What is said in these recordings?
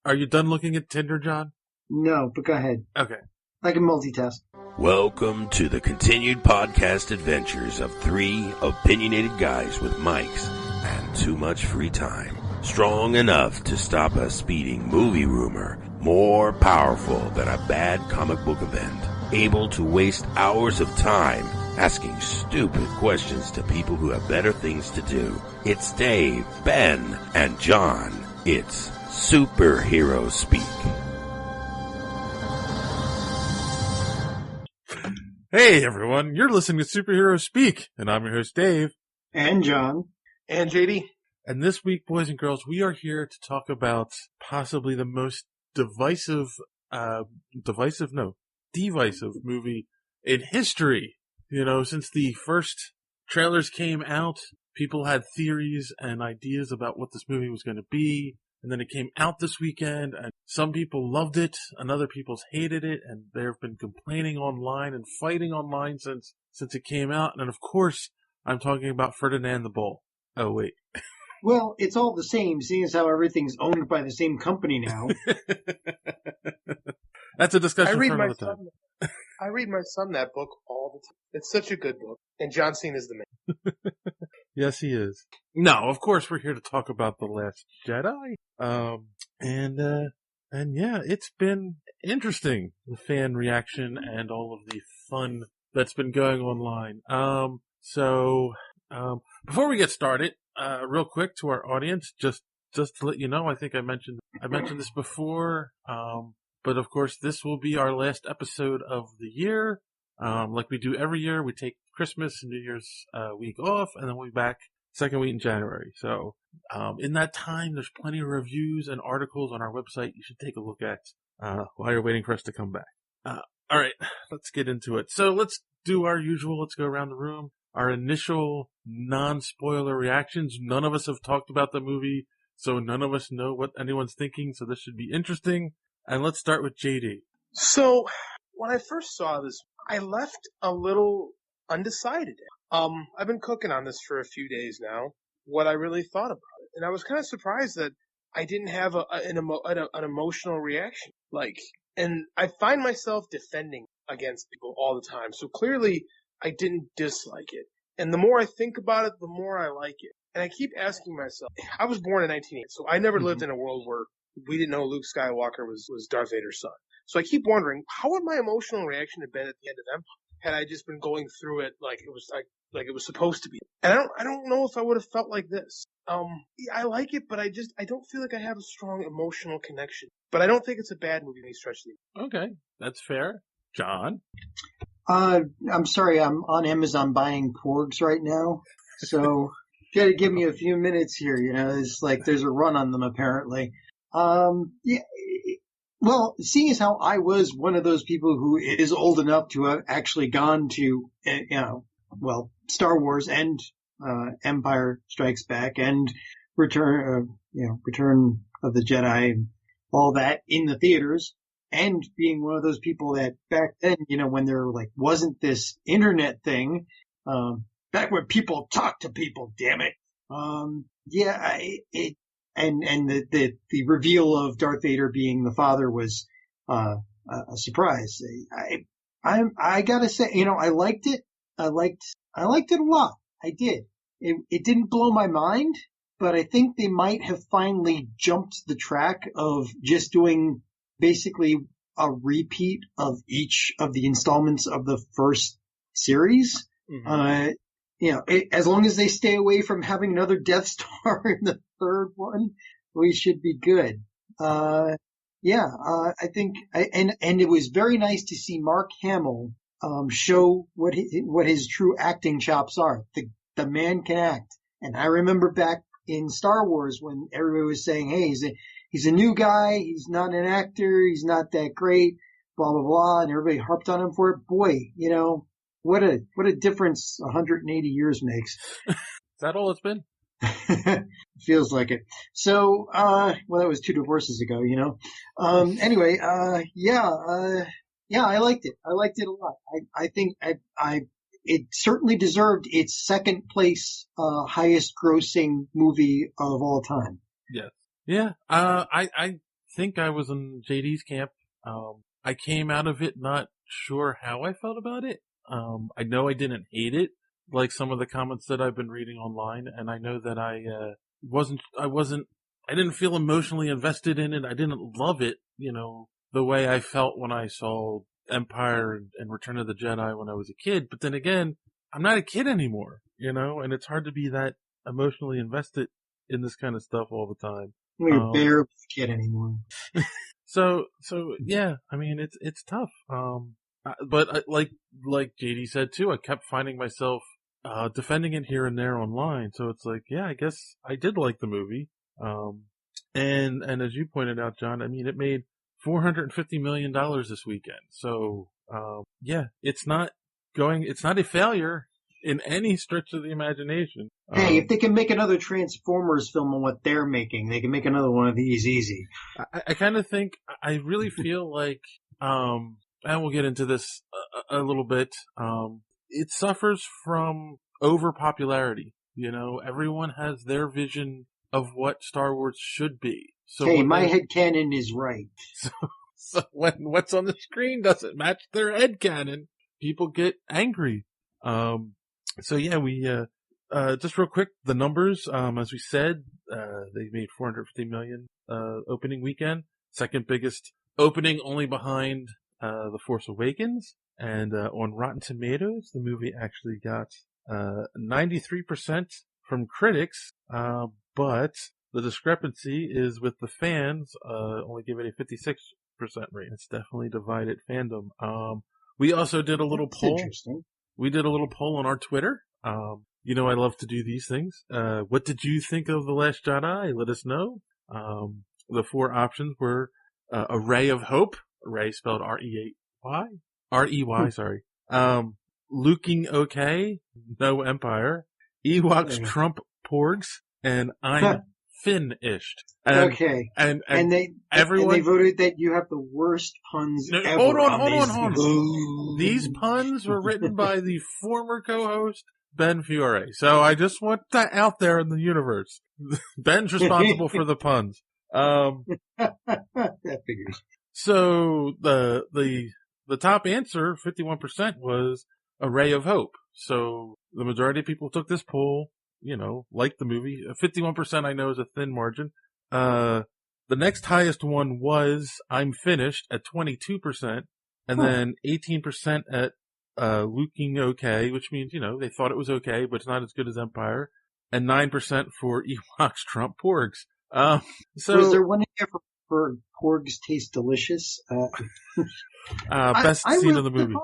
Are you done looking at Tinder, John? No, but go ahead. Okay. I can multitask. Welcome to the continued podcast adventures of three opinionated guys with mics and too much free time. Strong enough to stop a speeding movie rumor, more powerful than a bad comic book event, able to waste hours of time asking stupid questions to people who have better things to do. It's Dave, Ben, and John. It's Superhero Speak. Hey, everyone. You're listening to Superhero Speak, and I'm your host, Dave. And John. And JD. And this week, boys and girls, we are here to talk about possibly the most divisive movie in history. You know, since the first trailers came out, people had theories and ideas about what this movie was going to be. And then it came out this weekend, and some people loved it, and other people hated it, and they've been complaining online and fighting online since it came out. And of course, I'm talking about Ferdinand the Bull. Oh, wait. Well, it's all the same, seeing as how everything's owned by the same company now. That's a discussion for another time. I read my son that book all the time. It's such a good book. And John Cena is the man. Yes, he is. No, of course, we're here to talk about The Last Jedi. And yeah, it's been interesting, the fan reaction and all of the fun that's been going online. So before we get started, real quick to our audience, just to let you know, I think I mentioned this before, but of course this will be our last episode of the year. Like we do every year, we take Christmas and New Year's week off, and then we'll be back second week in January. So in that time, there's plenty of reviews and articles on our website you should take a look at while you're waiting for us to come back. All right, let's get into it. So let's do our usual. Let's go around the room. Our initial non-spoiler reactions. None of us have talked about the movie, so none of us know what anyone's thinking, so this should be interesting. And let's start with JD. So, when I first saw this, I left a little undecided. I've been cooking on this for a few days now, what I really thought about it. And I was kind of surprised that I didn't have an emotional reaction. And I find myself defending against people all the time. So clearly, I didn't dislike it. And the more I think about it, the more I like it. And I keep asking myself, I was born in 1980, so I never lived in a world where we didn't know Luke Skywalker was Darth Vader's son. So I keep wondering, how would my emotional reaction have been at the end of Empire had I just been going through it like it was supposed to be? And I don't know if I would have felt like this. I like it, but I don't feel like I have a strong emotional connection. But I don't think it's a bad movie in any stretch of the. Okay, that's fair. John? I'm sorry, I'm on Amazon buying porgs right now, so you gotta give me a few minutes here, you know, it's like there's a run on them apparently. Yeah, well, seeing as how I was one of those people who is old enough to have actually gone to, Star Wars and Empire Strikes Back and Return of the Jedi, and all that in the theaters, and being one of those people that back then, you know, when there wasn't this internet thing, back when people talked to people, damn it. And the reveal of Darth Vader being the father was a surprise. I gotta say, you know, I liked it. I liked it a lot. I did. It didn't blow my mind, but I think they might have finally jumped the track of just doing basically a repeat of each of the installments of the first series. Mm-hmm. As long as they stay away from having another Death Star in the third one, we should be good. I think, and it was very nice to see Mark Hamill, show what his true acting chops are. The man can act. And I remember back in Star Wars when everybody was saying, hey, he's a new guy, he's not an actor, he's not that great, blah, blah, blah, and everybody harped on him for it. Boy, you know, what a difference 180 years makes. Is that all it's been? Feels like it. So, that was 2 divorces ago, you know. Anyway, I liked it. I liked it a lot. I think it certainly deserved its second place, highest grossing movie of all time. Yes. Yeah. I think I was in JD's camp. I came out of it not sure how I felt about it. I know I didn't hate it, like some of the comments that I've been reading online, and I know that I didn't feel emotionally invested in it. I didn't love it, the way I felt when I saw Empire and Return of the Jedi when I was a kid. But then again, I'm not a kid anymore, and it's hard to be that emotionally invested in this kind of stuff all the time. Well, you're barely a kid anymore. So yeah, I mean, it's tough. But like JD said too, I kept finding myself defending it here and there online. So it's like, yeah, I guess I did like the movie. And as you pointed out, John, I mean, it made $450 million this weekend. So yeah, it's not a failure in any stretch of the imagination. Hey, if they can make another Transformers film on what they're making, they can make another one of these easy. I kind of think, I really feel like, and we'll get into this a little bit, it suffers from overpopularity. Everyone has their vision of what Star Wars should be. So hey, my headcanon is right. So when what's on the screen doesn't match their headcanon, people get angry. So yeah, we, just real quick, the numbers, as we said, they made $450 million, opening weekend. Second biggest opening, only behind, The Force Awakens. And, on Rotten Tomatoes, the movie actually got, 93% from critics, but the discrepancy is with the fans, only give it a 56% rate. It's definitely divided fandom. We also did a little poll. Interesting. We did a little poll on our Twitter. I love to do these things. What did you think of The Last Jedi? Let us know. The 4 options were, A Ray of Hope. Ray spelled R-E-Y. R-E-Y, sorry. Looking Okay. No Empire. Ewoks, Trump, Porgs. And I'm finished. Okay. And they voted that you have the worst puns ever. Hold on. These puns were written by the former co-host, Ben Fiore. So I just want that out there in the universe. Ben's responsible for the puns. That figures. So the top answer, 51%, was A Ray of Hope. So the majority of people took this poll, liked the movie. 51% I know is a thin margin. The next highest one was I'm Finished at 22%, and then 18% at Looking Okay, which means, they thought it was okay, but it's not as good as Empire, and 9% for Ewoks, Trump, Porgs. So was there one in there for Porgs Taste Delicious? Best scene of the movie.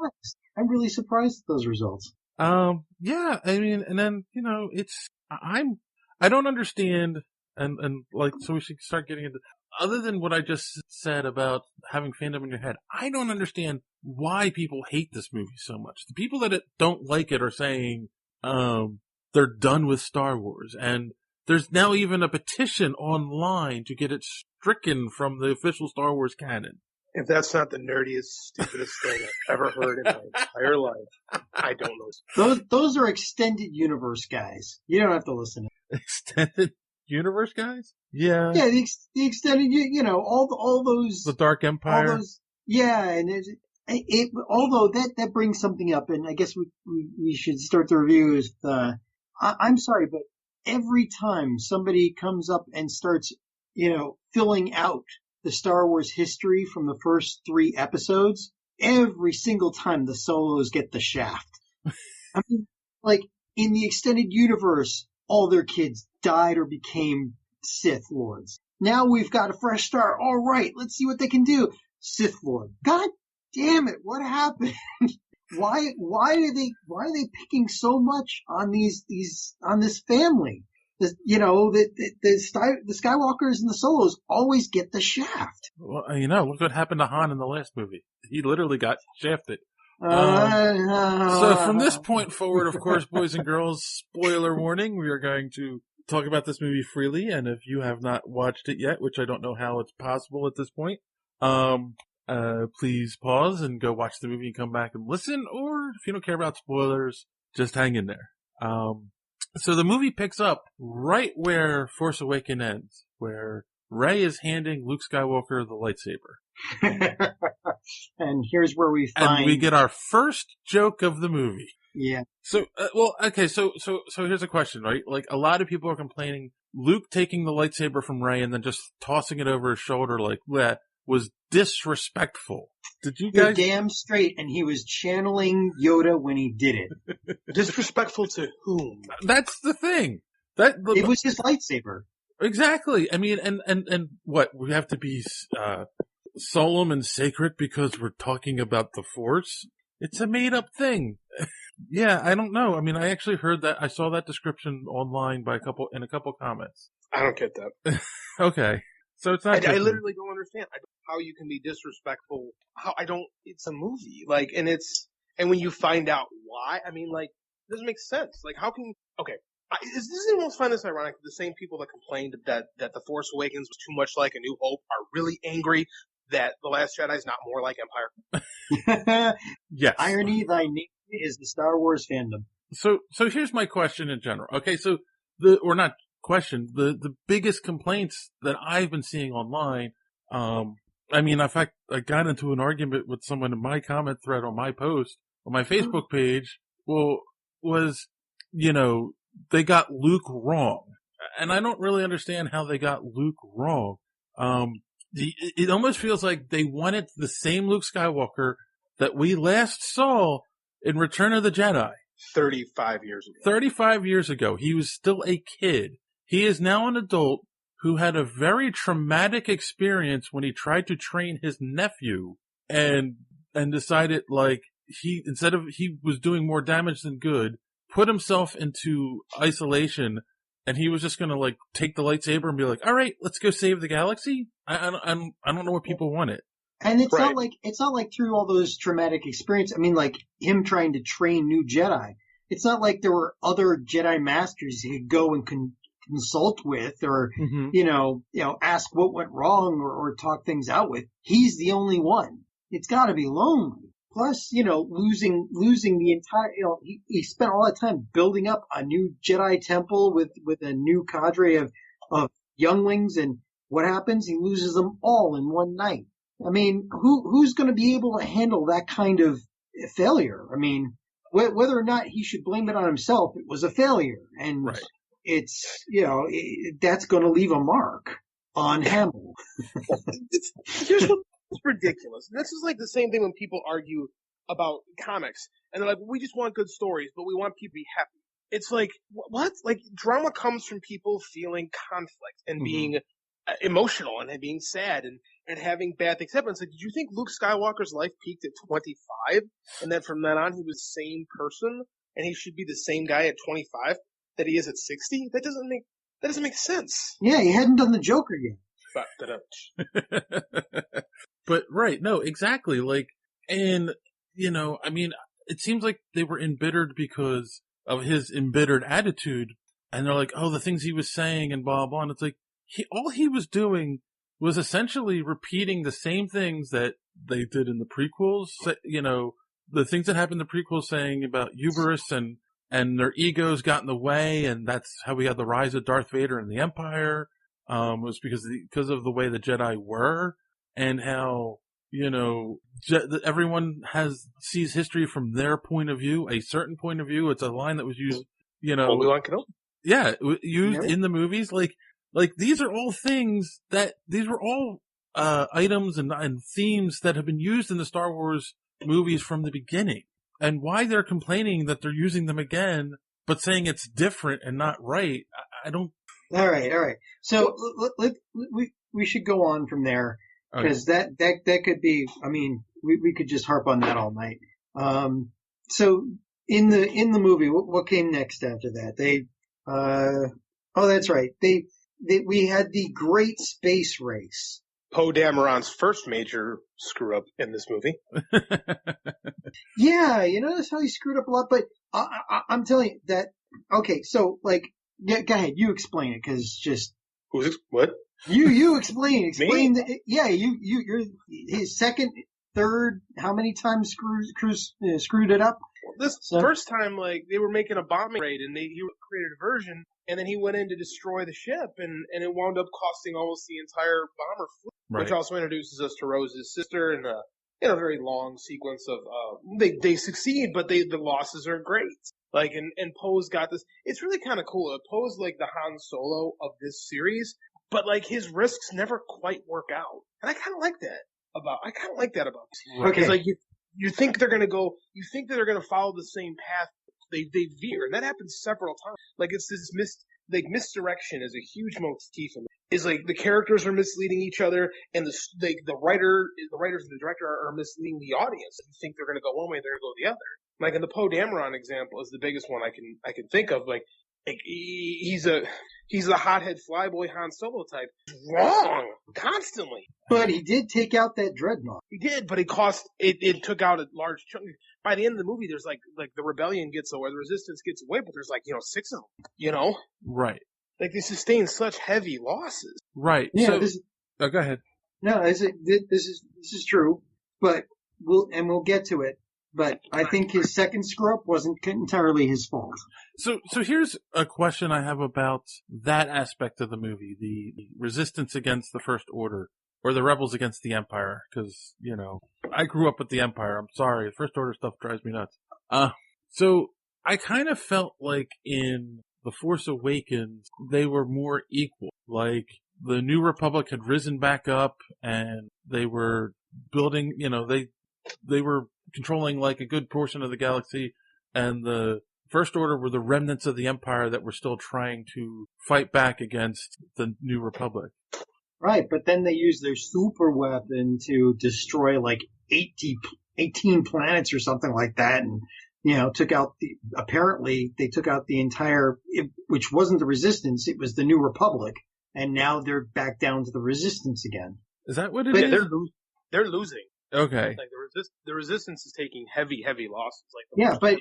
I'm really surprised at those results. Yeah, I mean, and then, I don't understand, and so we should start getting into, other than what I just said about having fandom in your head, I don't understand why people hate this movie so much. The people that don't like it are saying, they're done with Star Wars, and there's now even a petition online to get it stricken from the official Star Wars canon. If that's not the nerdiest, stupidest thing I've ever heard in my entire life, I don't know. Those are extended universe guys. You don't have to listen to them. Extended universe guys? Yeah. Yeah, the extended, all those. The Dark Empire. All those, yeah, and although that brings something up, and I guess we should start the review is I'm sorry, but every time somebody comes up and starts, filling out the Star Wars history from the first 3 episodes, every single time the Solos get the shaft. I mean, like, in the extended universe, all their kids died or became Sith Lords. Now we've got a fresh start. All right, let's see what they can do. Sith Lord. God damn it, what happened? Why are they picking so much on on this family? The Skywalkers and the Solos always get the shaft. Well, look what happened to Han in the last movie. He literally got shafted. So from this point forward, of course, boys and girls, spoiler warning, we are going to talk about this movie freely, and if you have not watched it yet, which I don't know how it's possible at this point, please pause and go watch the movie and come back and listen, or if you don't care about spoilers, just hang in there. So the movie picks up right where Force Awakens ends, where Rey is handing Luke Skywalker the lightsaber. And here's where we find... And we get our first joke of the movie. Yeah. So, so here's a question, right? Like, a lot of people are complaining Luke taking the lightsaber from Rey and then just tossing it over his shoulder like that was disrespectful. Did you guys? You're damn straight, and he was channeling Yoda when he did it. Disrespectful to whom? It was his lightsaber. Exactly. I mean, and what? We have to be solemn and sacred because we're talking about the Force? It's a made up thing. Yeah, I don't know. I mean, I actually heard that. I saw that description online in a couple comments. I don't get that. Okay. So it's not. I literally don't understand how you can be disrespectful. It's a movie. Like, and when you find out why, I mean, like, it doesn't make sense. Like, how can, okay. Does anyone find this ironic that the same people that complained that The Force Awakens was too much like A New Hope are really angry that The Last Jedi is not more like Empire? Yes. Irony, thy name is the Star Wars fandom. So here's my question in general. Okay, so the biggest complaints that I've been seeing online, I mean, in fact, I got into an argument with someone in my comment thread on my post, on my Facebook page, was, they got Luke wrong. And I don't really understand how they got Luke wrong. It almost feels like they wanted the same Luke Skywalker that we last saw in Return of the Jedi. 35 years ago. 35 years ago. He was still a kid. He is now an adult who had a very traumatic experience when he tried to train his nephew and decided he was doing more damage than good, put himself into isolation, and he was just going to take the lightsaber and be like, all right, let's go save the galaxy. I don't know what people wanted. And it's not like through all those traumatic experiences. I mean, like him trying to train new Jedi. It's not like there were other Jedi masters he could go and consult with, or ask what went wrong, or talk things out with. He's the only one. It's got to be lonely. Plus, losing the entire. He spent all that time building up a new Jedi temple with a new cadre of younglings, and what happens? He loses them all in one night. I mean, who's going to be able to handle that kind of failure? I mean, whether or not he should blame it on himself, it was a failure, and right. It's that's going to leave a mark on Hamill. Here's what's ridiculous. This is like the same thing when people argue about comics, and they're like, "We just want good stories, but we want people to be happy." It's like, what? Like, drama comes from people feeling conflict and being emotional and being sad and having bad things happen. It's like, did you think Luke Skywalker's life peaked at 25, and then from then on he was the same person, and he should be the same guy at 25 that he is at 60? That doesn't make sense. Yeah, he hadn't done the Joker yet. But right, no, exactly. And I mean, it seems like they were embittered because of his embittered attitude, and they're like, oh, the things he was saying and blah blah. And it's like all he was doing was essentially repeating the same things that they did in the prequels. The things that happened in the prequels, saying about hubris and their egos got in the way, and that's how we had the rise of Darth Vader and the Empire. Was because of the way the Jedi were, and how everyone sees history from their point of view, a certain point of view. It's a line that was used, Obi-Wan Kenobi. Yeah, used in the movies. Like these are all things these were all items and themes that have been used in the Star Wars movies from the beginning. And why they're complaining that they're using them again, but saying it's different and not right, I don't. All right. So we should go on from there, because that could be. I mean, we could just harp on that all night. So in the movie, what came next after that? That's right. We had the Great Space Race. Poe Dameron's first major screw up in this movie. Yeah, that's how he screwed up a lot. But I'm telling you that. Okay, so yeah, go ahead. You explain it, because just what? You explain. Explain. Me? You're his second, third. How many times screwed it up? this first time, like, they were making a bombing raid, and he created a version, and then he went in to destroy the ship, and it wound up costing almost the entire bomber fleet, Right. which also introduces us to Rose's sister, and a very long sequence of they succeed, but the losses are great. Like, and Poe's got this. It's really kind of cool. Poe's like the Han Solo of this series, but like his risks never quite work out, and I kind of like that about. Right. Because like you think they're gonna go, you think that they're gonna follow the same path. They veer, and that happens several times. Like, it's this misdirection is a huge motif in it. Is like the characters are misleading each other, and the writers and the director are misleading the audience. You think they're going to go one way, they're going to go the other. Like, in the Poe Dameron example is the biggest one I can think of. Like he's a hothead flyboy Han Solo type. Wrong constantly. But he did take out that dreadnought. He did, but it took out a large chunk. By the end of the movie, there's like the rebellion gets away, the resistance gets away, but there's 6 of them. Right. Like, they sustain such heavy losses. Right. Yeah. So, go ahead. No, this is true, but we'll get to it. But I think his second screw up wasn't entirely his fault. So here's a question I have about that aspect of the movie: the resistance against the First Order, or the rebels against the Empire. Because I grew up with the Empire. I'm sorry, the First Order stuff drives me nuts. So I kind of felt like in The Force Awakens they were more equal. Like, the New Republic had risen back up, and they were building. They were controlling like a good portion of the galaxy, and the First Order were the remnants of the Empire that were still trying to fight back against the New Republic. Right, but then they used their super weapon to destroy like 18 planets or something like that, and took out apparently they took out the entire, which wasn't the Resistance, it was the New Republic, and now they're back down to the Resistance again. Is that what it is? They're losing. Okay. Like, the Resistance is taking heavy losses. Like, but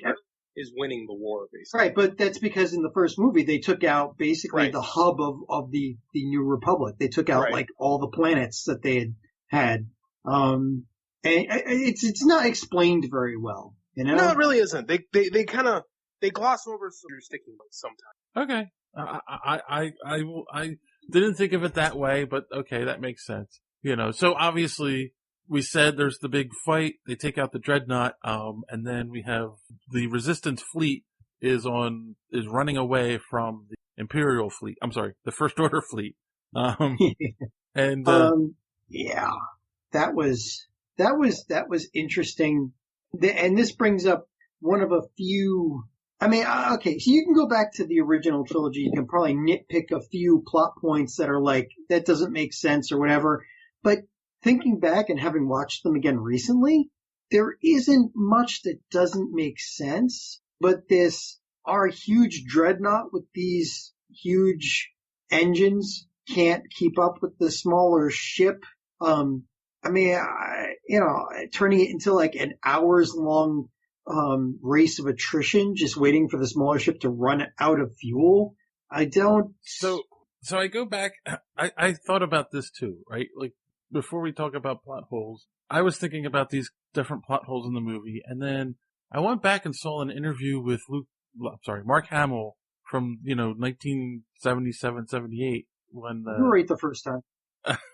is winning the war, basically. Right, but that's because in the first movie they took out basically Right. the hub of the New Republic. They took out Right. like all the planets that they had. And it's not explained very well, No, it really isn't. They kind of gloss over some sticking points sometimes. Okay. I didn't think of it that way, but okay, that makes sense. So obviously we said there's the big fight. They take out the dreadnought, and then we have the Resistance fleet is running away from the Imperial fleet. I'm sorry, the First Order fleet. Yeah, that was interesting. And this brings up one of a few. I mean, okay, so you can go back to the original trilogy. You can probably nitpick a few plot points that are like, that doesn't make sense or whatever. But thinking back and having watched them again recently, there isn't much that doesn't make sense. But our huge dreadnought with these huge engines can't keep up with the smaller ship. I mean, turning it into like an hours long race of attrition, just waiting for the smaller ship to run out of fuel. I don't. So I go back. I thought about this too, right? Like, before we talk about plot holes, I was thinking about these different plot holes in the movie, and then I went back and saw an interview with Mark Hamill from 1977, 78 when You were right the first time.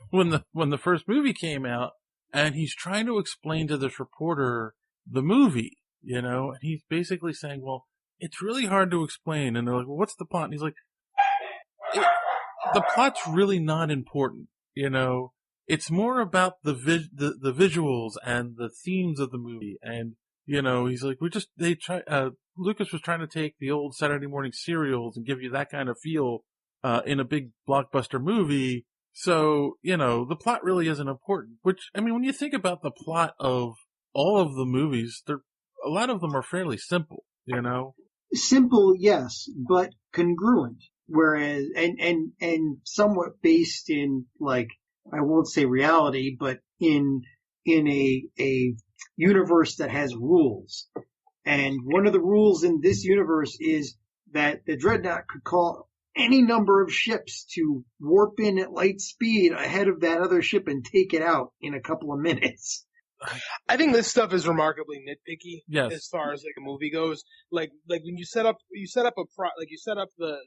when the first movie came out, and he's trying to explain to this reporter the movie, and he's basically saying, well, it's really hard to explain. And they're like, well, what's the plot? And he's like, the plot's really not important, It's more about the visuals and the themes of the movie. And, he's like, Lucas was trying to take the old Saturday morning serials and give you that kind of feel, in a big blockbuster movie. So, the plot really isn't important, which, I mean, when you think about the plot of all of the movies, a lot of them are fairly simple, Simple, yes, but congruent. Whereas, and somewhat based in, like, I won't say reality, but in a universe that has rules. And one of the rules in this universe is that the Dreadnought could call any number of ships to warp in at light speed ahead of that other ship and take it out in a couple of minutes. I think this stuff is remarkably nitpicky. Yes. As far as like a movie goes, like when you set up the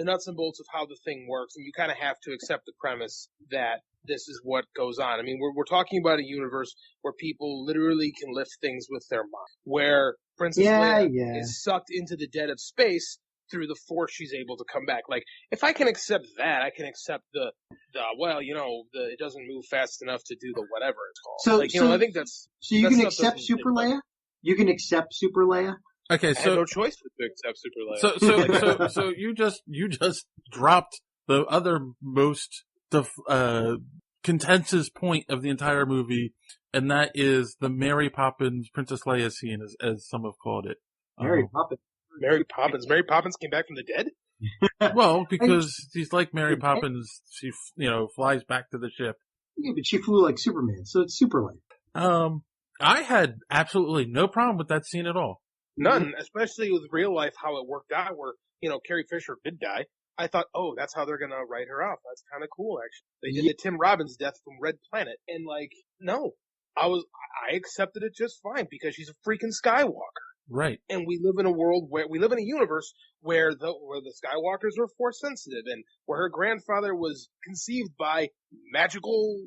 nuts and bolts of how the thing works, and you kind of have to accept the premise that this is what goes on. I mean, we're talking about a universe where people literally can lift things with their mind, where Princess Leia is sucked into the dead of space through the Force. She's able to come back. Like, if I can accept that, I can accept the it doesn't move fast enough to do the whatever it's called. I think that's so you can accept Super Leia. You can accept Super Leia. Okay, I had no choice but to accept Super So Leia. so you just dropped the other most contentious point of the entire movie, and that is the Mary Poppins Princess Leia scene, as some have called it. Mary Poppins. Mary Poppins. Mary Poppins came back from the dead? Well, because she's like Mary Poppins, she flies back to the ship. Yeah, but she flew like Superman, so it's Super Leia. I had absolutely no problem with that scene at all. None, especially with real life, how it worked out, where, Carrie Fisher did die. I thought, oh, that's how they're going to write her off. That's kind of cool, actually. They did the Tim Robbins death from Red Planet, and, no. I accepted it just fine, because she's a freaking Skywalker. Right. And we live in a universe where the Skywalkers were Force sensitive, and where her grandfather was conceived by magical,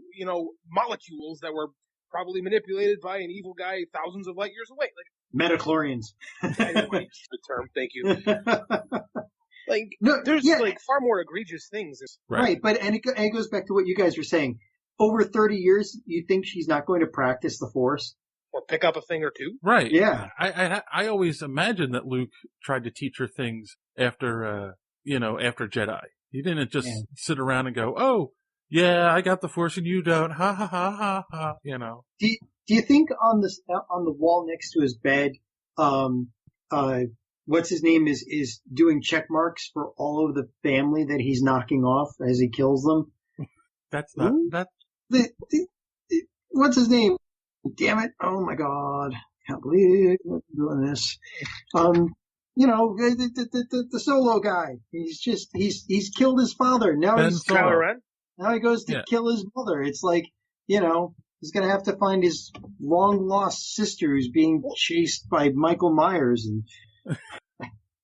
molecules that were probably manipulated by an evil guy thousands of light years away. Metachlorians. The term, thank you. There's far more egregious things. Right, but it goes back to what you guys were saying. Over 30 years, you think she's not going to practice the Force? Or pick up a thing or two? Right. Yeah. I always imagined that Luke tried to teach her things after Jedi. He didn't just sit around and go, oh, yeah, I got the Force and you don't. Ha ha ha ha ha. Do you think on the wall next to his bed, what's his name is doing check marks for all of the family that he's knocking off as he kills them? That's not that. What's his name? Damn it! Oh my God! Can't believe I'm doing this. The Solo guy. He's killed his father. Now Kylo Ren. Now he goes to kill his mother. It's like, he's going to have to find his long lost sister who's being chased by Michael Myers. And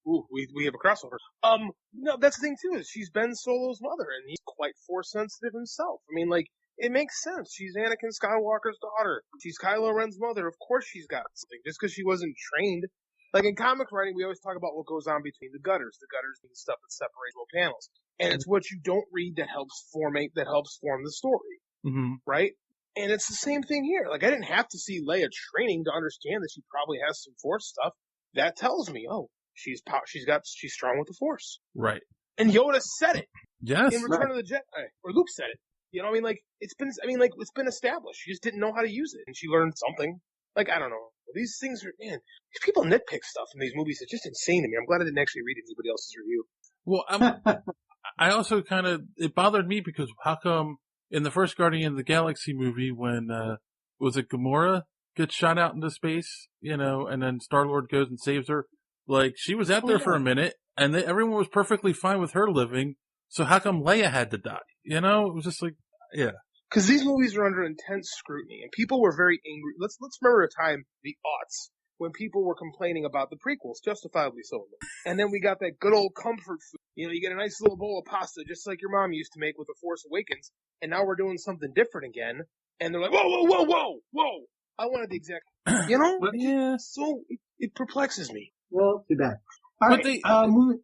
ooh, we have a crossover. No, that's the thing too, is she's Ben Solo's mother, and he's quite Force sensitive himself. I mean, it makes sense. She's Anakin Skywalker's daughter. She's Kylo Ren's mother. Of course she's got something, just because she wasn't trained. Like in comic writing, we always talk about what goes on between the gutters. The gutters being stuff that separates little panels. And it's what you don't read that helps form the story. Mm-hmm. Right? And it's the same thing here. I didn't have to see Leia training to understand that she probably has some Force stuff. That tells me, oh, she's strong with the Force. Right. And Yoda said it. Yes. In Return of the Jedi. Or Luke said it. It's been established. She just didn't know how to use it. And she learned something. I don't know. These things are, man, these people nitpick stuff in these movies. It's just insane to me. I'm glad I didn't actually read anybody else's review. Well, I also it bothered me because how come in the first Guardian of the Galaxy movie when, was it Gamora gets shot out into space, and then Star-Lord goes and saves her? She was out there for a minute and everyone was perfectly fine with her living. So how come Leia had to die? It was just yeah. Because these movies are under intense scrutiny, and people were very angry. Let's remember a time, the aughts, when people were complaining about the prequels, justifiably so. And then we got that good old comfort food. You get a nice little bowl of pasta, just like your mom used to make with The Force Awakens, and now we're doing something different again. And they're like, whoa, whoa, whoa, whoa, whoa! I wanted the exact, Yeah. So it perplexes me. Well, too bad.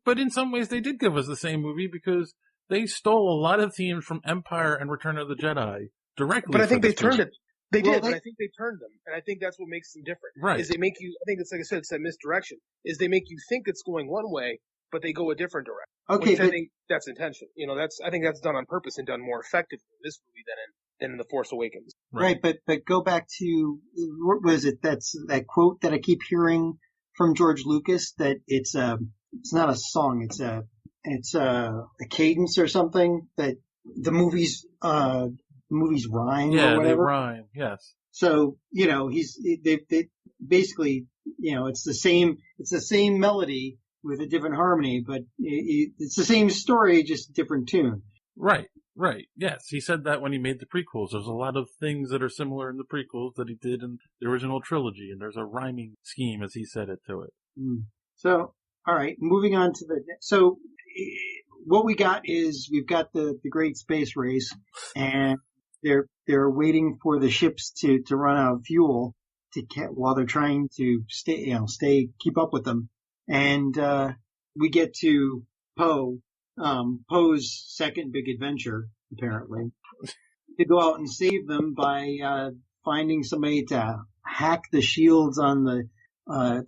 But in some ways, they did give us the same movie because they stole a lot of themes from Empire and Return of the Jedi directly. But I think they turned it. They did, but I think they turned them. And I think that's what makes them different. Right. Is they make you, I think it's like I said, it's that misdirection. Is they make you think it's going one way, but they go a different direction. Okay. I think that's intention. I think that's done on purpose and done more effectively in this movie than in The Force Awakens. Right. But go back to, what was it? That's that quote that I keep hearing from George Lucas, that it's not a song. It's a cadence or something, that the movies rhyme or whatever. Yeah, they rhyme. Yes. So, they basically, it's the same melody with a different harmony, but it's the same story, just different tune. Right. Right. Yes, he said that when he made the prequels. There's a lot of things that are similar in the prequels that he did in the original trilogy, and there's a rhyming scheme, as he said it, to it. So, all right, moving on to what we got is we've got the great space race, and they're waiting for the ships to run out of fuel while they're trying to keep up with them. And we get to Poe's second big adventure, apparently, to go out and save them by finding somebody to hack the shields on the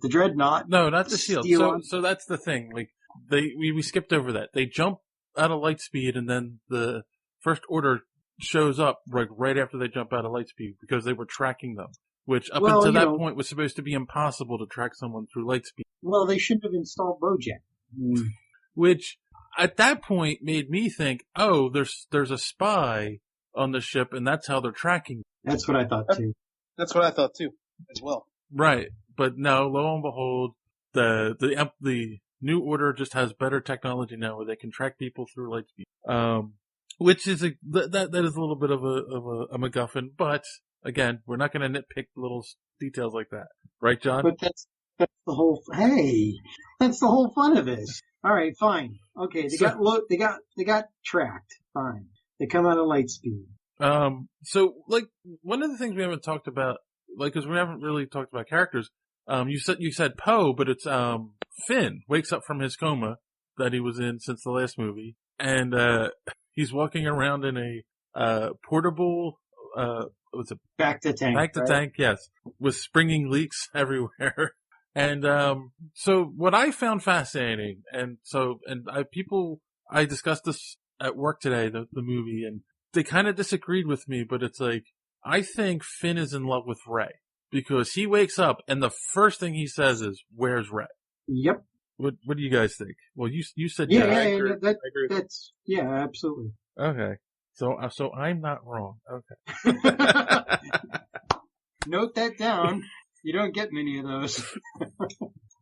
dreadnought. No, not the shield. So that's the thing. Like we skipped over that. They jump out of light speed, and then the First Order shows up right after they jump out of light speed because they were tracking them. Which up until that point was supposed to be impossible to track someone through light speed. Well, they shouldn't have installed Bojack. Which at that point made me think, oh, there's a spy on the ship, and that's how they're tracking. That's what I thought too. That's what I thought too, as well. Right, but no. Lo and behold, the New Order just has better technology now, where they can track people through light speed. Which is that is a little bit of a MacGuffin, but again, we're not going to nitpick little details like that, right, John? But that's the whole. Hey, that's the whole fun of this. All right, fine. Okay, they got tracked. Fine. They come out of light speed. So like one of the things we haven't talked about, like, because we haven't really talked about characters. You said Poe, but it's Finn wakes up from his coma that he was in since the last movie, and he's walking around in a portable what's it? Back to tank, yes, with springing leaks everywhere. And so what I found fascinating, I discussed this at work today, the movie, and they kind of disagreed with me, but it's like, I think Finn is in love with Rey because he wakes up and the first thing he says is, "Where's Rey?" Yep. What do you guys think? Well, you said yeah. yes. Yeah, I agree. That's absolutely. Okay. So I'm not wrong. Okay. Note that down. You don't get many of those.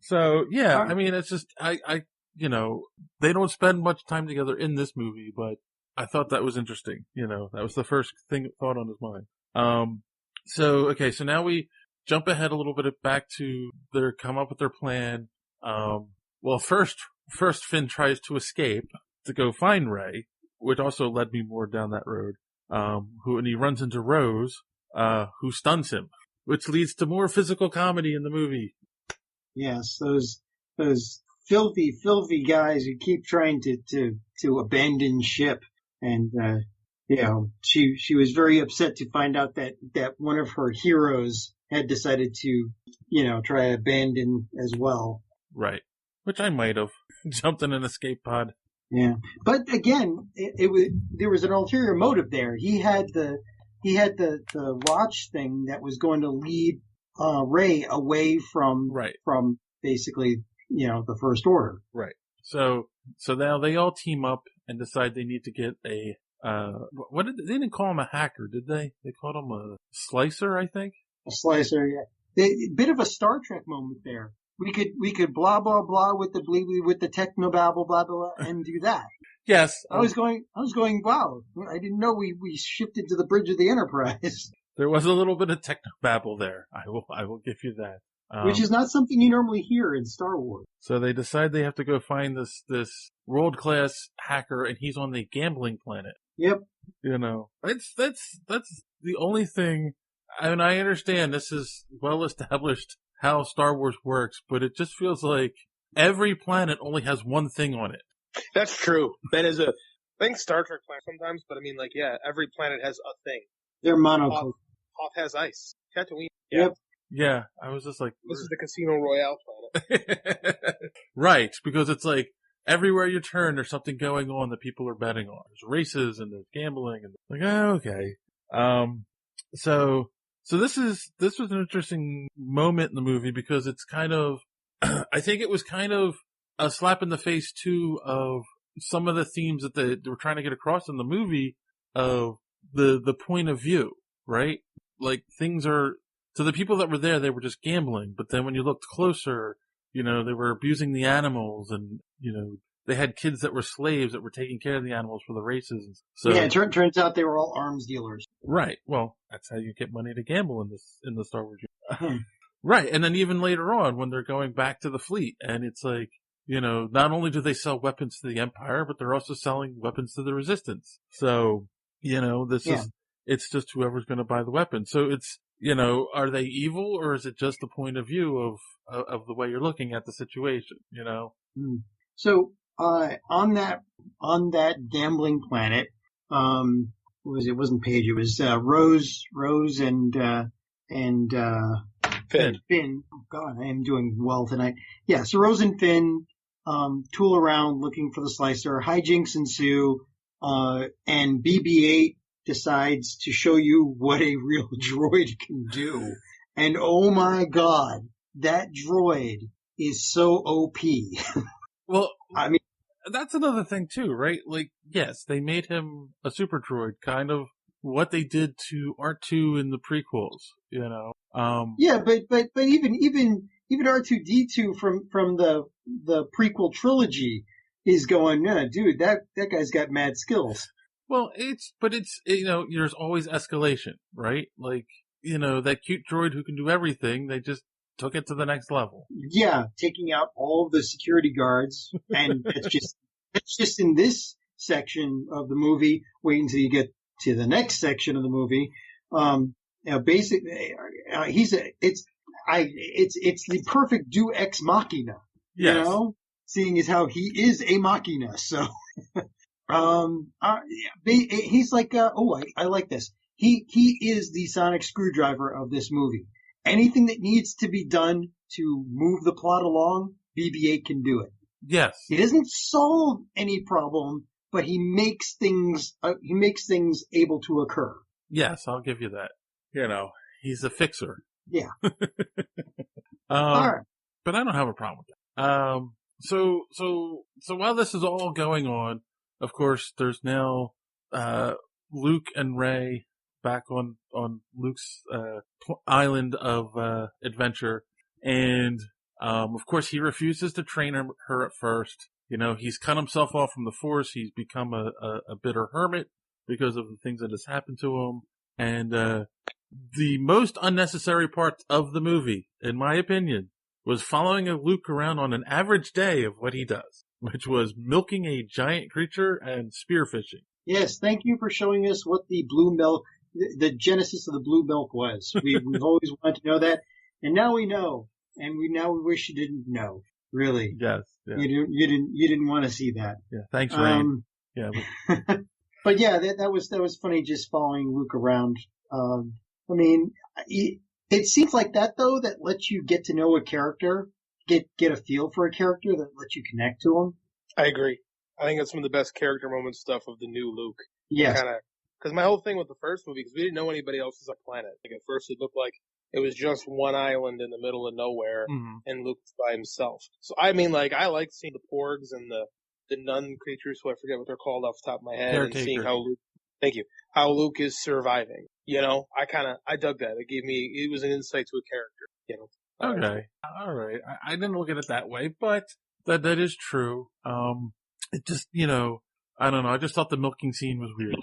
So yeah, I mean, it's just I they don't spend much time together in this movie, but I thought that was interesting. That was the first thing that thought on his mind. So now we jump ahead a little bit back to come up with their plan. Well, first Finn tries to escape to go find Rey, which also led me more down that road. And he runs into Rose, who stuns him, which leads to more physical comedy in the movie. Yes, those filthy guys who keep trying to abandon ship, and she was very upset to find out that one of her heroes had decided to try to abandon as well. Right, which I might have jumped in an escape pod. Yeah, but again, there was an ulterior motive there. He had the watch thing that was going to lead Rey away from basically the First Order. Right. So now they all team up and decide they need to get they didn't call him a hacker, did they? They called him a slicer, I think. A slicer, yeah. Bit of a Star Trek moment there. We could blah blah blah with the techno babble blah blah and do that. Yes. I was going, wow, I didn't know we shifted to the bridge of the Enterprise. There was a little bit of techno babble there. I will give you that. Which is not something you normally hear in Star Wars. So they decide they have to go find this world class hacker, and he's on the gambling planet. Yep. That's the only thing. I mean, I understand this is well established how Star Wars works, but it just feels like every planet only has one thing on it. That's true. That is I think Star Trek planet sometimes, but I mean, like, yeah, every planet has a thing. They're monoculture. Hoth has ice. Tatooine. Yeah. Yep. Yeah, I was just like... This is the Casino Royale planet. Right, because it's like, everywhere you turn, there's something going on that people are betting on. There's races, and there's gambling, and like, oh, okay. So this was an interesting moment in the movie, because it's kind of... I think it was kind of a slap in the face, too, of some of the themes that they were trying to get across in the movie, of the point of view, right? Like, things are... So the people that were there, they were just gambling. But then when you looked closer, they were abusing the animals, and, they had kids that were slaves that were taking care of the animals for the races. So yeah, it turns out they were all arms dealers. right. Well, that's how you get money to gamble in the Star Wars universe. Hmm. Right. And then even later on when they're going back to the fleet and it's like, not only do they sell weapons to the Empire, but they're also selling weapons to the Resistance. So, it's just whoever's going to buy the weapon. So it's, are they evil or is it just the point of view of the way you're looking at the situation, So, on that gambling planet, it wasn't Paige, it was, Rose and Finn. Oh God, I am doing well tonight. Yeah, so Rose and Finn, tool around looking for the slicer, hijinks ensue, and BB-8 decides to show you what a real droid can do. And oh my God, that droid is so OP. Well, I mean, that's another thing too, right? Like, yes, they made him a super droid, kind of what they did to R2 in the prequels, yeah, but even R2-D2 from the prequel trilogy is going, yeah, dude, that guy's got mad skills. Well, there's always escalation, right? Like, that cute droid who can do everything, they just took it to the next level. Yeah, taking out all of the security guards, and that's just in this section of the movie. Wait until you get to the next section of the movie. Basically, it's the perfect Deus Ex Machina. Yes. Seeing as how he is a machina, so. He's like, I like this. He is the sonic screwdriver of this movie. Anything that needs to be done to move the plot along, BB-8 can do it. Yes. He doesn't solve any problem, but he makes things able to occur. Yes, I'll give you that. He's a fixer. Yeah. All right. But I don't have a problem with that. So while this is all going on, of course, there's now Luke and Rey back on Luke's island of adventure, and of course he refuses to train her at first. He's cut himself off from the Force. He's become a bitter hermit because of the things that has happened to him. And the most unnecessary part of the movie, in my opinion, was following Luke around on an average day of what he does, which was milking a giant creature and spearfishing. Yes, thank you for showing us what the blue milk, the genesis of the blue milk was. We've always wanted to know that, and now we know, and we wish you didn't know. Really, yes, yeah. You didn't want to see that. Yeah, thanks, Rain. Yeah, but yeah, that was funny, just following Luke around. I mean, it seems like that though that lets you get to know a character, get a feel for a character, that lets you connect to him. I agree. I think that's some of the best character moment stuff of the new Luke. Yeah. Because my whole thing with the first movie, because we didn't know anybody else was on the planet. Like at first it looked like it was just one island in the middle of nowhere, and Luke was by himself. So I mean, like I like seeing the porgs and the nun creatures, who I forget what they're called off the top of my head, and seeing how Luke is surviving. I dug that. It was an insight to a character. Okay, all right. I didn't look at it that way, but that is true. It just, I don't know. I just thought the milking scene was weird.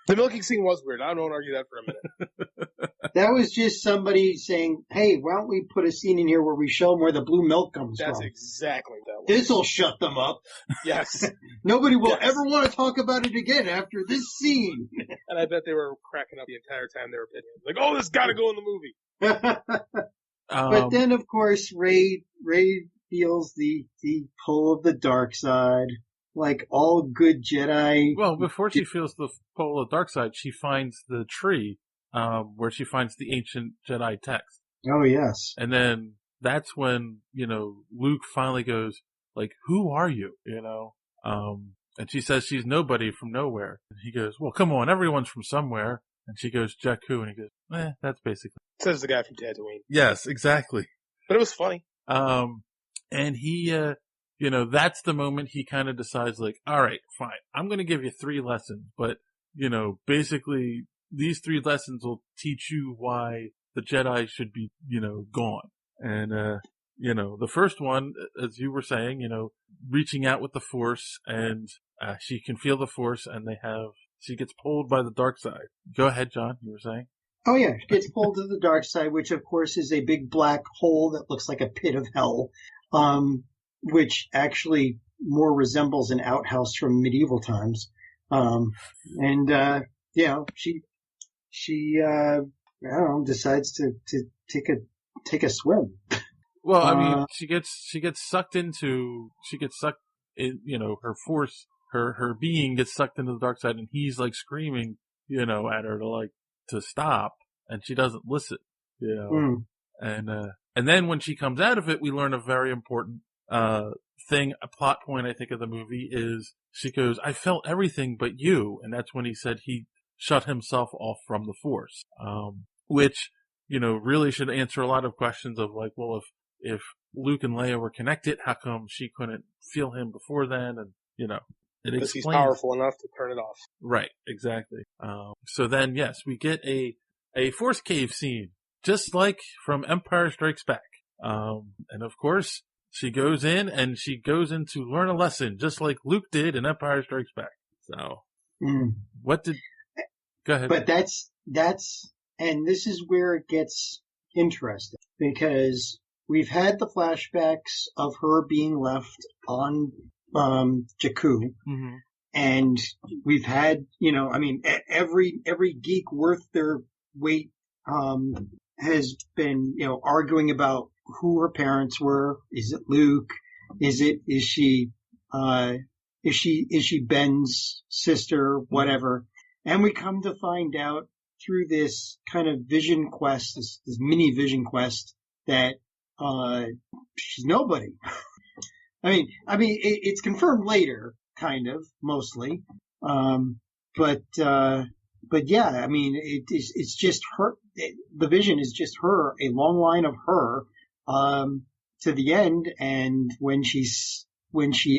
The milking scene was weird. I don't want to argue that for a minute. That was just somebody saying, hey, why don't we put a scene in here where we show them where the blue milk comes from? That's exactly what that was. This'll shut them up. Yes. Nobody will ever want to talk about it again after this scene. And I bet they were cracking up the entire time they were pitching. Like, oh, this got to go in the movie. But then, of course, Rey feels the pull of the dark side, like all good Jedi. Well, before she feels the pull of the dark side, she finds the tree, where she finds the ancient Jedi text. Oh, yes. And then that's when, Luke finally goes, like, who are you? And she says she's nobody from nowhere. And he goes, well, come on, everyone's from somewhere. And she goes, Jakku, and he goes, that's basically. Says the guy from Tatooine. Yes, exactly. But it was funny. And he, that's the moment he kind of decides, like, all right, fine, I'm going to give you 3 lessons, but, basically these 3 lessons will teach you why the Jedi should be, gone. And, the first one, as you were saying, reaching out with the Force, and she can feel the Force, and she gets pulled by the dark side. Go ahead, John, you were saying? Oh yeah, she gets pulled to the dark side, which of course is a big black hole that looks like a pit of hell, which actually more resembles an outhouse from medieval times. She I don't know, decides to take a swim. Well, I mean, she gets sucked in, her Force, her being gets sucked into the dark side, and he's like screaming, at her to stop, and she doesn't listen, and then when she comes out of it, we learn a very important thing, a plot point, I think, of the movie is she goes, "I felt everything but you," and that's when he said he shut himself off from the Force, which really should answer a lot of questions of like, well, if Luke and Leia were connected, how come she couldn't feel him before then? And it because he's explains, powerful enough to turn it off. right? Exactly. So then, yes, we get a Force cave scene, just like from Empire Strikes Back. And of course, she goes in to learn a lesson, just like Luke did in Empire Strikes Back. So, go ahead. But that's, and this is where it gets interesting, because we've had the flashbacks of her being left on Jakku, mm-hmm. and we've had, every geek worth their weight has been, arguing about who her parents were. Is it Luke? Is she Ben's sister? Whatever. And we come to find out through this kind of vision quest, this mini vision quest, that she's nobody. I mean, it's confirmed later, kind of, mostly. But yeah, I mean, it's just her. The vision is just her, a long line of her, to the end. And when she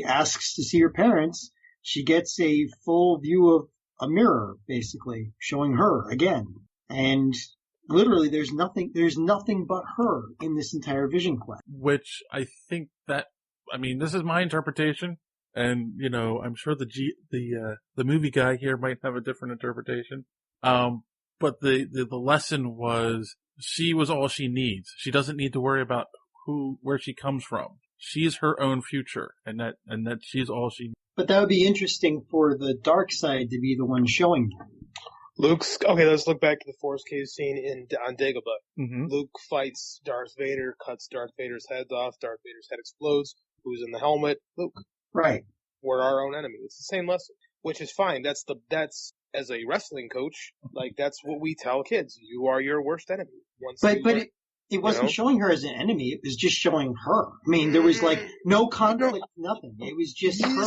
asks to see her parents, she gets a full view of a mirror, basically showing her again. And literally, there's nothing but her in this entire vision quest. Which I think this is my interpretation, and I'm sure the movie guy here might have a different interpretation. But the lesson was, she was all she needs. She doesn't need to worry about where she comes from. She's her own future, and that she's all she needs. But that would be interesting for the dark side to be the one showing them. Okay, let's look back to the Force cave scene on Dagobah. Mm-hmm. Luke fights Darth Vader, cuts Darth Vader's head off. Darth Vader's head explodes. Who's in the helmet? Luke. Right. We're our own enemy. It's the same lesson, which is fine. That's as a wrestling coach, that's what we tell kids. You are your worst enemy. It wasn't showing her as an enemy. It was just showing her. I mean, there was no conflict, nothing. It was just her.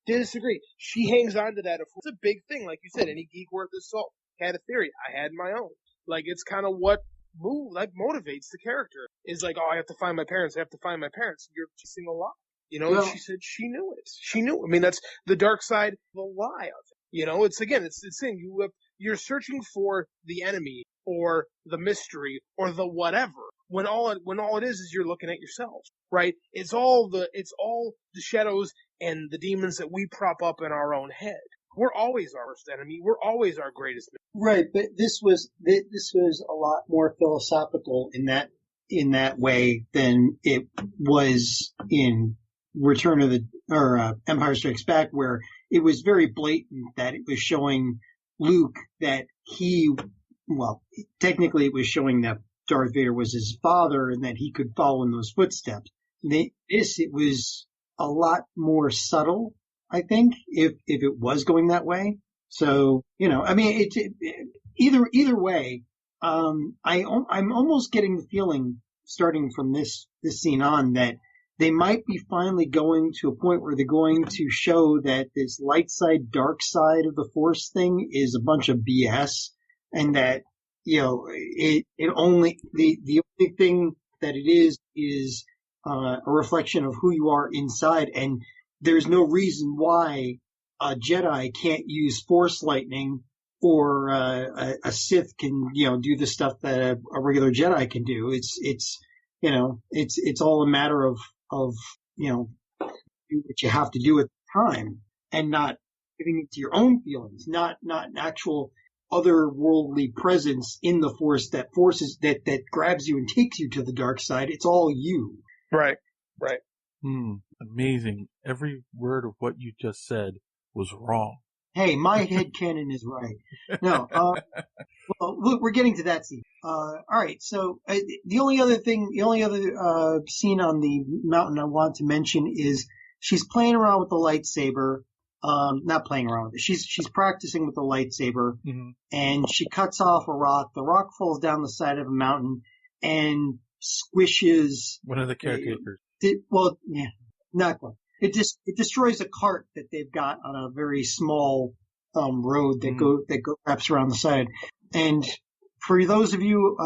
Disagree. She hangs on to that. It's a big thing. Like you said, any geek worth his salt had a theory. I had my own. It's kind of what motivates the character. Is I have to find my parents. I have to find my parents. You're chasing a lie. And she said she knew it. She knew. I mean, that's the dark side of the lie of it. It's the thing. You're searching for the enemy or the mystery or the whatever. When all it is you're looking at yourself, right? It's all the shadows and the demons that we prop up in our own head. We're always our worst enemy. We're always our greatest enemy. Right, but this was a lot more philosophical in that way than it was in Empire Strikes Back, where it was very blatant that it was showing Luke that technically it was showing that Darth Vader was his father and that he could follow in those footsteps. It was a lot more subtle, I think, if it was going that way. So, either way, I'm almost getting the feeling, starting from this scene on, that they might be finally going to a point where they're going to show that this light side, dark side of the Force thing is a bunch of BS, and that, the only thing that it is a reflection of who you are inside, and there's no reason why a Jedi can't use Force lightning, or a Sith can, do the stuff that a regular Jedi can do. it's all a matter of, do what you have to do at the time and not giving it to your own feelings, not an actual otherworldly presence in the Force that grabs you and takes you to the dark side. It's all you. Right. Amazing. Every word of what you just said was wrong. Hey, my headcanon is right. No, well, look, we're getting to that scene. All right. So the only other scene on the mountain I want to mention is she's playing around with the lightsaber. Not playing around with it. She's practicing with the lightsaber, and she cuts off a rock. The rock falls down the side of a mountain and squishes one of the caretakers. Not quite. It destroys a cart that they've got on a very small road that wraps around the side. And for those of you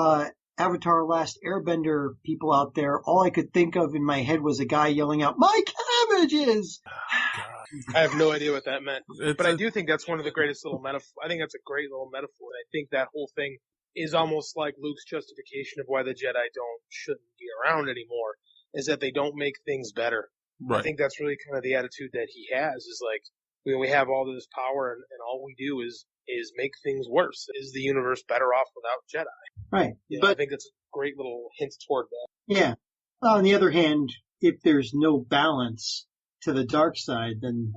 Avatar Last Airbender people out there, all I could think of in my head was a guy yelling out, "My cabbages!" I have no idea what that meant, but I do think that's one of the greatest little metaphors. I think that's a great little metaphor. I think that whole thing is almost like Luke's justification of why the Jedi shouldn't be around anymore, is that they don't make things better. Right. I think that's really kind of the attitude that he has, is like, we have all this power and all we do is make things worse. Is the universe better off without Jedi? Right. But I think that's a great little hint toward that. Yeah. On the other hand, if there's no balance to the dark side, then,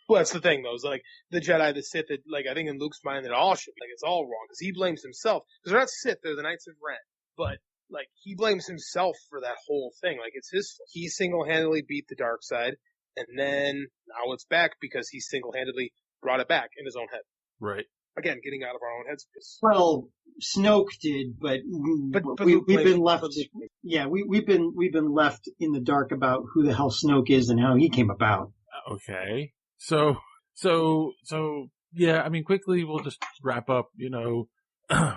Well, that's the thing, though. Is like the Jedi, the Sith, that, like, I think in Luke's mind, it all should be, like, it's all wrong. Because he blames himself. Because they're not Sith, they're the Knights of Ren. But, like, he blames himself for that whole thing. Like, it's his fault. He single-handedly beat the dark side. And then now it's back because he single-handedly brought it back in his own head. Right. Again, getting out of our own headspace. Well, Snoke did, but we've been left. Yeah, we've been left in the dark about who the hell Snoke is and how he came about. Okay, so yeah. I mean, quickly we'll just wrap up.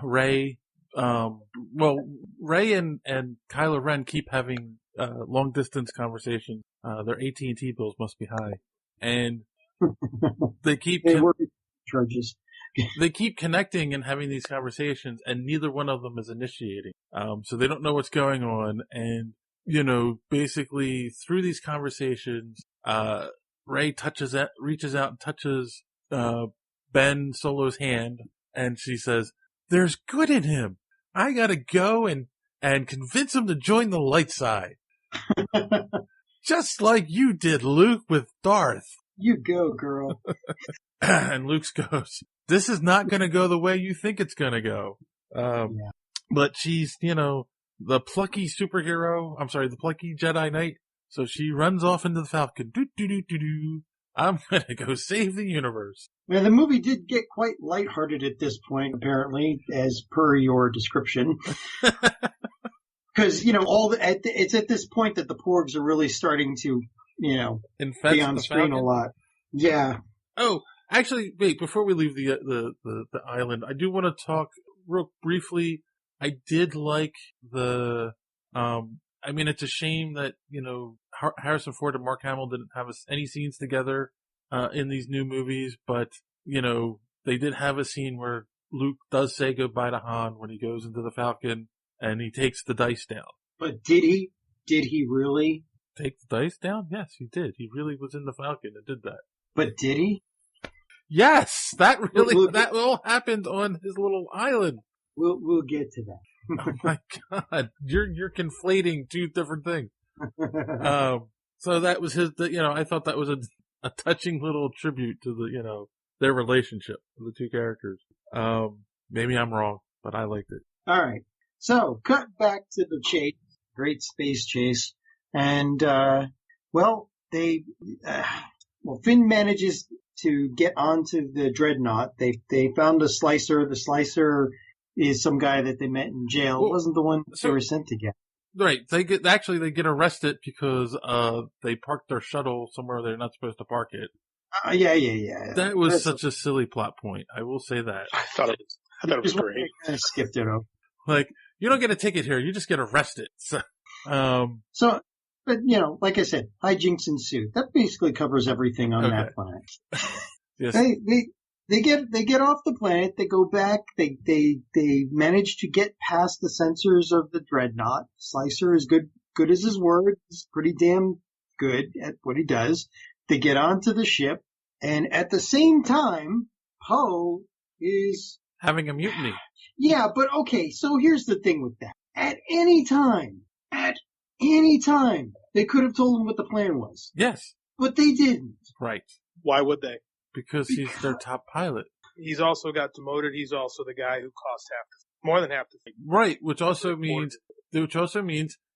Rey. Rey and Kylo Ren keep having long distance conversations. Their AT&T bills must be high, and they keep charges. They keep connecting and having these conversations, and neither one of them is initiating. So they don't know what's going on. And, basically through these conversations, Rey reaches out and touches, Ben Solo's hand, and she says, "There's good in him. I gotta go and convince him to join the light side." Just like you did, Luke, with Darth. You go, girl. And Luke goes, "This is not going to go the way you think it's going to go." But she's, the plucky superhero. I'm sorry, the plucky Jedi Knight. So she runs off into the Falcon. I'm going to go save the universe. Well, the movie did get quite lighthearted at this point, apparently, as per your description. Because, it's at this point that the Porgs are really starting to, infest be on screen a lot. Yeah. Oh, actually, wait, before we leave the island, I do want to talk real briefly. I did like it's a shame that, Harrison Ford and Mark Hamill didn't have any scenes together, in these new movies, but, they did have a scene where Luke does say goodbye to Han when he goes into the Falcon and he takes the dice down. But did he? Did he really? Take the dice down? Yes, he did. He really was in the Falcon and did that. But did he? Yes, that all happened on his little island. We'll get to that. Oh my God, you're conflating two different things. So that was I thought that was a touching little tribute to their relationship, the two characters. Maybe I'm wrong, but I liked it. All right. So cut back to the chase, great space chase. And, Finn manages to get onto the dreadnought. They found a slicer. The slicer is some guy that they met in jail. It wasn't the one they were sent to get. Right. They get arrested because, they parked their shuttle somewhere they're not supposed to park it. Yeah. That was such a silly plot point. I will say that. I thought it was great. I skipped it over. Like, you don't get a ticket here. You just get arrested. But, like I said, hijinks ensue. That basically covers everything on that planet. Yes. they get off the planet. They go back. They manage to get past the sensors of the dreadnought. Slicer is good as his word. He's pretty damn good at what he does. They get onto the ship, and at the same time, Poe is having a mutiny. Yeah, but okay. So here's the thing with that. At any time, they could have told him what the plan was. Yes. But they didn't. Right. Why would they? Because he's their top pilot. He's also got demoted. He's also the guy who cost more than half the thing. Right, which also means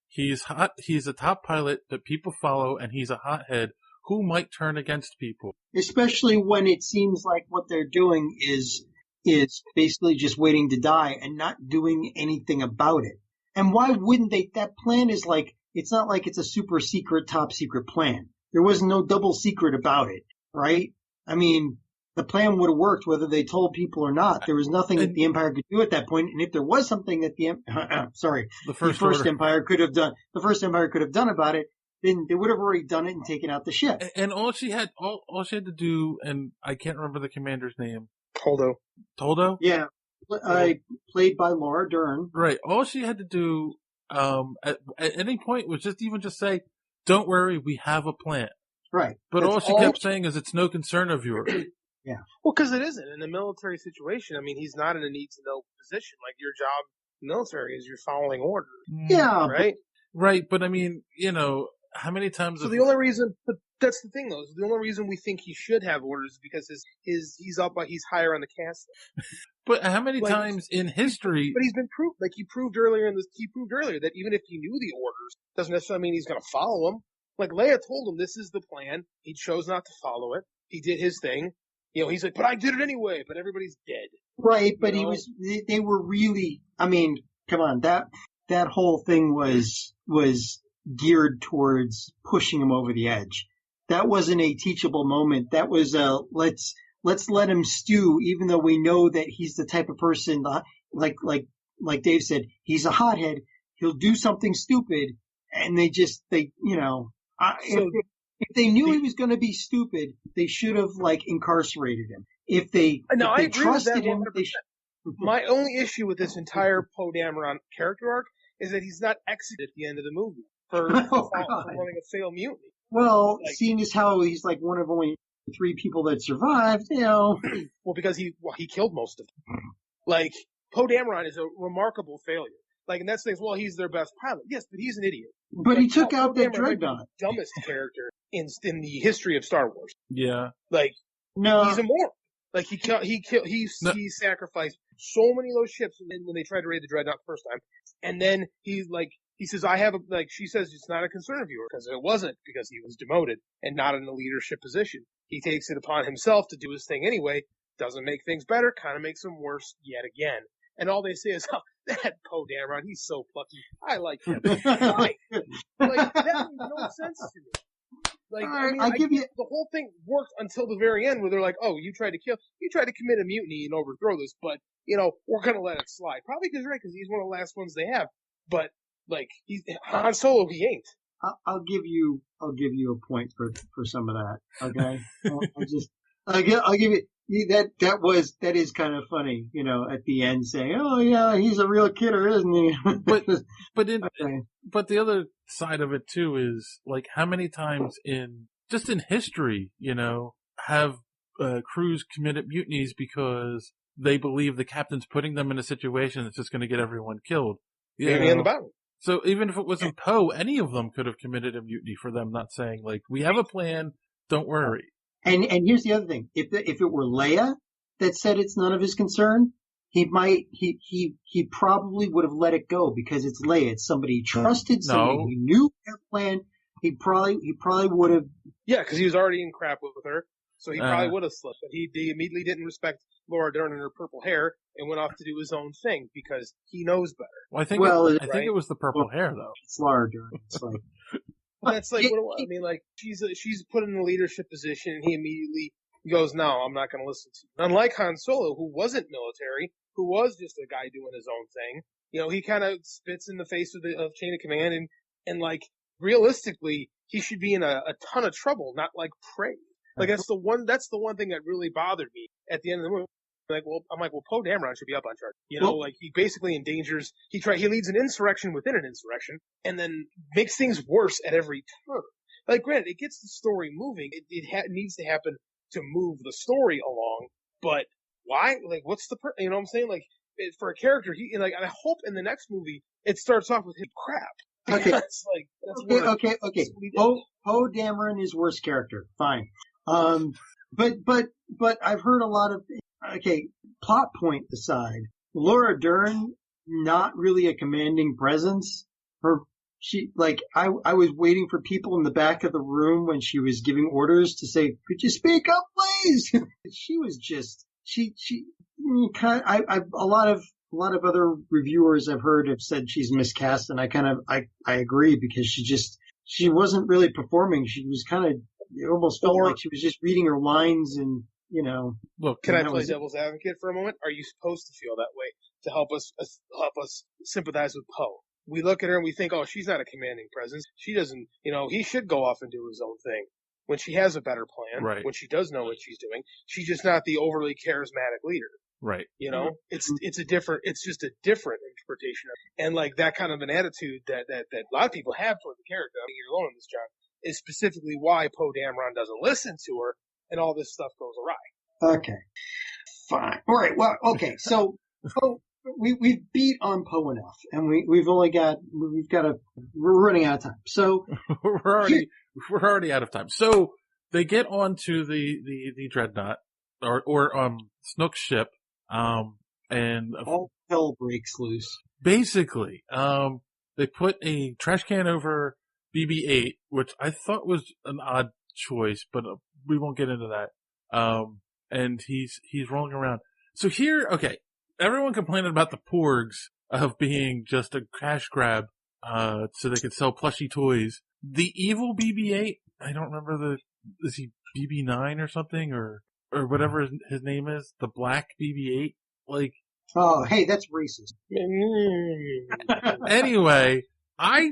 he's hot. He's a top pilot that people follow, and he's a hothead who might turn against people. Especially when it seems like what they're doing is basically just waiting to die and not doing anything about it. And why wouldn't they? That plan is like, it's not like it's a super secret, top secret plan. There was no double secret about it, right? I mean, the plan would have worked whether they told people or not. There was nothing that the Empire could do at that point. And if there was something that the first Empire could have done about it, then they would have already done it and taken out the ship. And all she had to do, and I can't remember the commander's name. Toldo? Yeah. Played by Laura Dern. Right. All she had to do, at any point was just say, don't worry, we have a plan. Right. But all she kept saying is, it's no concern of yours. Yeah. Well, because it isn't. In a military situation, I mean, he's not in a need-to-know position. Like, your job in the military is you're following orders. Yeah. Right? Right, but I mean, how many times... So the only reason... But that's the thing, though. The only reason we think he should have orders is because he's higher on the cast. But how many times in history... But he's been proved... Like, he proved earlier that even if he knew the orders, doesn't necessarily mean he's going to follow them. Like, Leia told him this is the plan. He chose not to follow it. He did his thing. He's like, but I did it anyway, but everybody's dead. Right, but they were really, I mean, come on, that whole thing was geared towards pushing him over the edge. That wasn't a teachable moment. That was let's let him stew, even though we know that he's the type of person, like Dave said, he's a hothead. He'll do something stupid, and if they knew he was going to be stupid, they should have incarcerated him. If they trusted him, My only issue with this entire Poe Dameron character arc is that he's not executed at the end of the movie for running a failed mutiny. Well, seeing as how he's one of only 3 people that survived, Well, because he killed most of them. Poe Dameron is a remarkable failure. And that's things. Well, he's their best pilot. Yes, but he's an idiot. But he took out that dreadnought. Dumbest character in the history of Star Wars. Yeah. No, he's a moron. He sacrificed so many of those ships when they tried to raid the dreadnought the first time, and then he says she says it's not a concern of yours because it wasn't, because he was demoted and not in a leadership position. He takes it upon himself to do his thing anyway. Doesn't make things better. Kind of makes them worse yet again. And all they say is, "Oh, that Poe Dameron, he's so plucky. I like him." That makes no sense to me. The whole thing worked until the very end, where they're like, "Oh, you tried to commit a mutiny and overthrow this, but we're gonna let it slide." Probably because he's one of the last ones they have. But he's Han Solo, he ain't. I'll give you a point for some of that. Okay, I'll give you. That is kind of funny, at the end saying, "Oh yeah, he's a real kidder, isn't he?" But the other side of it too is how many times in history, have crews committed mutinies because they believe the captain's putting them in a situation that's just going to get everyone killed. Maybe in the battle. So even if it wasn't Poe, any of them could have committed a mutiny for them not saying we have a plan, don't worry. And here's the other thing: if it were Leia that said it's none of his concern, he probably would have let it go because it's Leia. It's somebody he trusted, somebody who knew their plan. He probably would have. Yeah, because he was already in crap with her, so he probably would have slipped. But he immediately didn't respect Laura Dern and her purple hair and went off to do his own thing because he knows better. Well, I think it was the purple hair though. It's Laura Dern. It's That's she's put in a leadership position, and he immediately goes, "No, I'm not going to listen to you." Unlike Han Solo, who wasn't military, who was just a guy doing his own thing, he kind of spits in the face of chain of command, and realistically, he should be in a ton of trouble, not praise. Like that's the one thing that really bothered me at the end of the movie. I'm like, Poe Dameron should be up on charge. Like he basically endangers. He leads an insurrection within an insurrection, and then makes things worse at every turn. Like, granted, it gets the story moving. It needs to happen to move the story along, but why? Like, what's the you know what I'm saying? Like, for a character, and I hope in the next movie it starts off with him crap. Okay. That's Okay. Poe Dameron is worst character. Fine. But I've heard a lot of, plot point aside, Laura Dern, not really a commanding presence. I was waiting for people in the back of the room when she was giving orders to say, could you speak up, please? She was just, a lot of other reviewers I've heard have said she's miscast, and I agree, because she wasn't really performing. She was it almost felt like she was just reading her lines, and Look, can I play devil's advocate for a moment? Are you supposed to feel that way to help us sympathize with Poe? We look at her and we think, oh, she's not a commanding presence. She doesn't, he should go off and do his own thing. When she has a better plan, right. When she does know what she's doing, she's just not the overly charismatic leader. Right. It's just a different interpretation of it. And like that kind of an attitude that a lot of people have toward the character. I think you're alone in this, John, is specifically why Poe Dameron doesn't listen to her, and all this stuff goes awry. Okay. Fine. All right. Well, okay. So we've beat on Poe enough, and we're running out of time. So we're already out of time. So they get onto the dreadnought or Snook's ship, and all hell breaks loose. Basically, they put a trash can over BB-8, which I thought was an odd choice, but we won't get into that. And he's rolling around. So here, okay, everyone complaining about the Porgs of being just a cash grab, so they could sell plushy toys. The evil BB-8, I don't remember is he BB-9 or something, or whatever his name is, the black BB-8, like. Oh, hey, that's racist. Anyway, I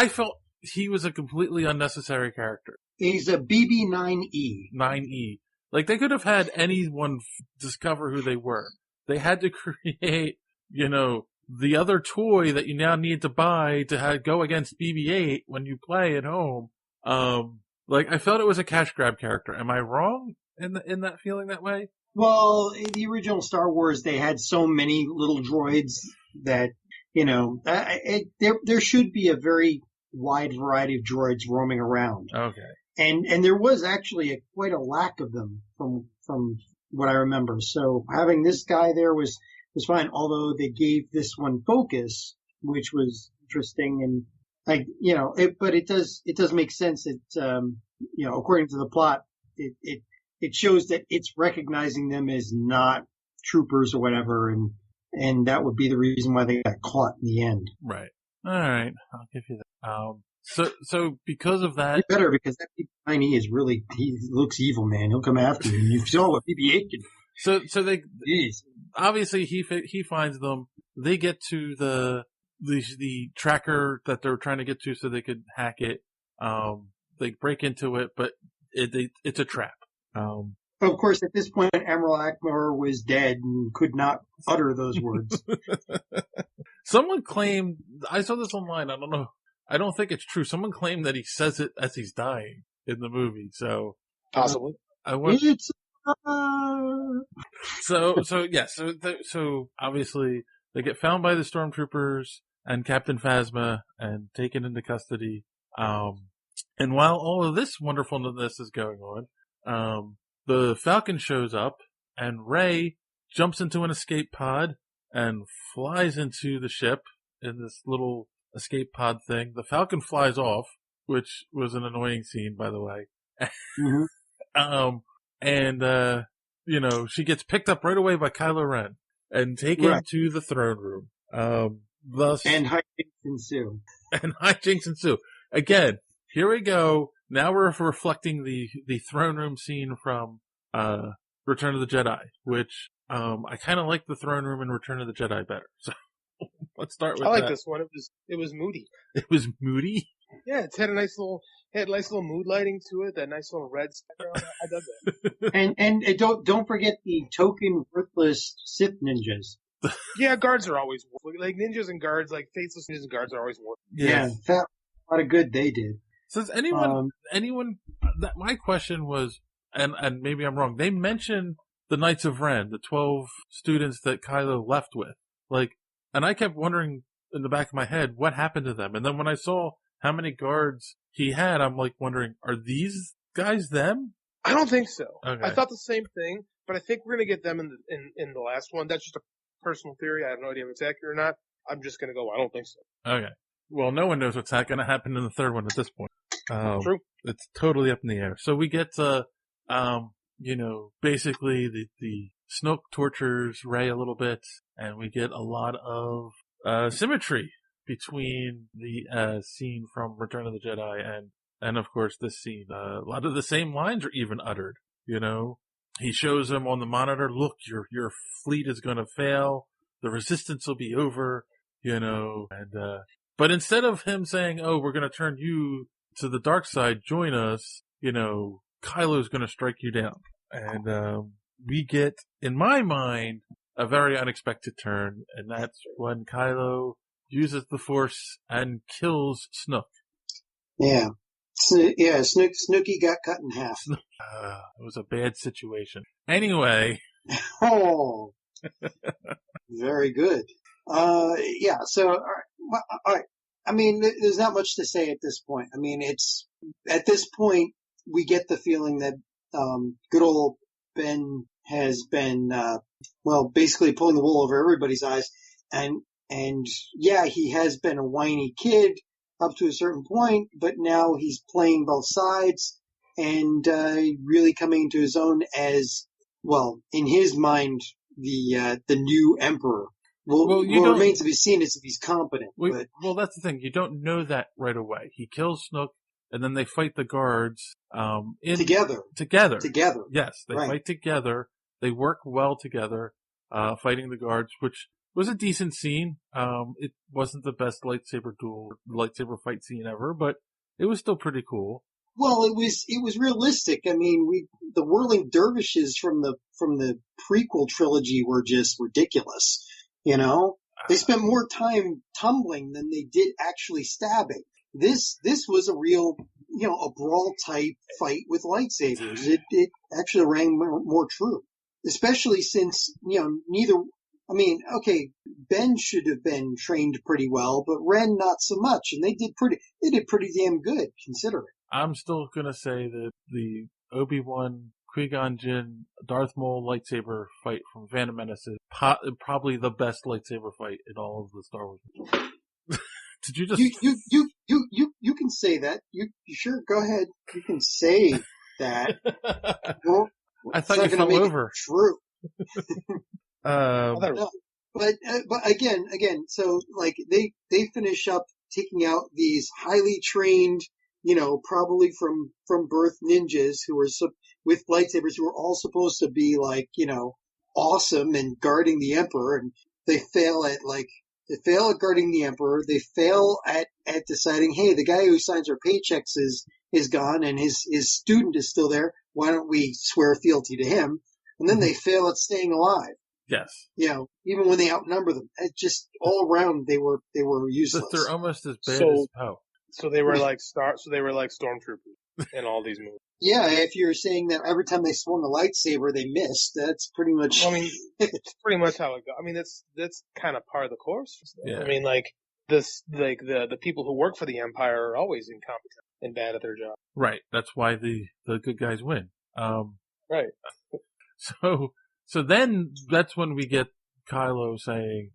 felt he was a completely unnecessary character. He's a BB-9E. 9E. Like, they could have had anyone discover who they were. They had to create, the other toy that you now need to buy to go against BB-8 when you play at home. I felt it was a cash grab character. Am I wrong in that feeling that way? Well, in the original Star Wars, they had so many little droids that, there should be a very wide variety of droids roaming around. Okay. And there was actually quite a lack of them from what I remember. So having this guy there was fine, although they gave this one focus, which was interesting, and but it does make sense that, according to the plot, it shows that it's recognizing them as not troopers or whatever, and that would be the reason why they got caught in the end. Right. All right. I'll give you that. So because of that, it's better, because that BB-9E he looks evil, man. He'll come after you. You saw what BB-8 can do. So they obviously he finds them. They get to the tracker that they're trying to get to, so they could hack it. They break into it, but it's a trap. Of course, at this point, Admiral Ackbar was dead and could not utter those words. Someone claimed, I saw this online, I don't know, I don't think it's true. Someone claimed that he says it as he's dying in the movie, so. Possibly. So obviously they get found by the stormtroopers and Captain Phasma and taken into custody. And while all of this wonderfulness is going on, the Falcon shows up and Rey jumps into an escape pod and flies into the ship in this little escape pod thing. The Falcon flies off, which was an annoying scene, by the way. Mm-hmm. She gets picked up right away by Kylo Ren and taken to the throne room. And hijinks ensue. Again, here we go. Now we're reflecting the throne room scene from Return of the Jedi, which I kind of like the throne room in Return of the Jedi better. So let's start with that. I like this one. It was moody. It was moody? Yeah, it had a nice little It had nice little mood lighting to it, that nice little red background. I dug that. And don't forget the token worthless Sith ninjas. Yeah, guards are always like ninjas and guards, like faceless ninjas and guards are always worth. Yeah, a lot of good they did. Says anyone, that my question was, and maybe I'm wrong, they mentioned the Knights of Ren, the 12 students that Kylo left with. Like, and I kept wondering in the back of my head, what happened to them? And then when I saw how many guards he had, I'm like wondering, are these guys them? I don't think so. Okay. I thought the same thing, but I think we're gonna get them in the last one. That's just a personal theory. I have no idea if it's accurate or not. I'm just gonna go, I don't think so. Okay. Well, no one knows what's going to happen in the third one at this point. True. It's totally up in the air. So we get, basically the Snoke tortures Rey a little bit, and we get a lot of symmetry between the scene from Return of the Jedi and of course this scene. A lot of the same lines are even uttered. He shows him on the monitor, look, your fleet is going to fail. The resistance will be over. But instead of him saying, oh, we're going to turn you to the dark side, join us, Kylo's going to strike you down. And we get, in my mind, a very unexpected turn, and that's when Kylo uses the Force and kills Snoke. Yeah. Snooky got cut in half. It was a bad situation. Anyway. Oh. Very good. Yeah, so, all right. I mean, there's not much to say at this point. I mean, at this point, we get the feeling that, good old Ben has been, basically pulling the wool over everybody's eyes. And yeah, he has been a whiny kid up to a certain point, but now he's playing both sides and, really coming into his own as, well, in his mind, the new emperor. Well, remains to be seen is if he's competent. Well, that's the thing. You don't know that right away. He kills Snoke, and then they fight the guards together. Yes, they fight together. They work well together, fighting the guards, which was a decent scene. It wasn't the best lightsaber fight scene ever, but it was still pretty cool. Well, it was realistic. I mean, the whirling dervishes from the prequel trilogy were just ridiculous. They spent more time tumbling than they did actually stabbing. This was a real, a brawl type fight with lightsabers. It actually rang more true, especially since, Ben should have been trained pretty well, but Ren not so much. And they did pretty damn good considering. I'm still gonna say that the Obi-Wan, Qui-Gon Jinn, Darth Maul lightsaber fight from Phantom Menace is probably the best lightsaber fight in all of the Star Wars. Did you just? You can say that. You sure? Go ahead. You can say that. Well, I thought you fell over. True. No. But again, so like they finish up taking out these highly trained, probably from birth ninjas who are with lightsabers who are all supposed to be like, awesome and guarding the Emperor, and they fail at guarding the Emperor. They fail at deciding, hey, the guy who signs our paychecks is gone and his student is still there. Why don't we swear fealty to him? And then they fail at staying alive. Yes. Even when they outnumber them, it just all around they were useless. They're almost as bad as Poe. So they were like stormtroopers in all these movies. Yeah, if you're saying that every time they swung a lightsaber they missed, that's pretty much. I mean, it's pretty much how it goes. I mean, that's kind of part of the course. Yeah. I mean, like the people who work for the Empire are always incompetent and bad at their job. Right. That's why the good guys win. Right. So then that's when we get Kylo saying,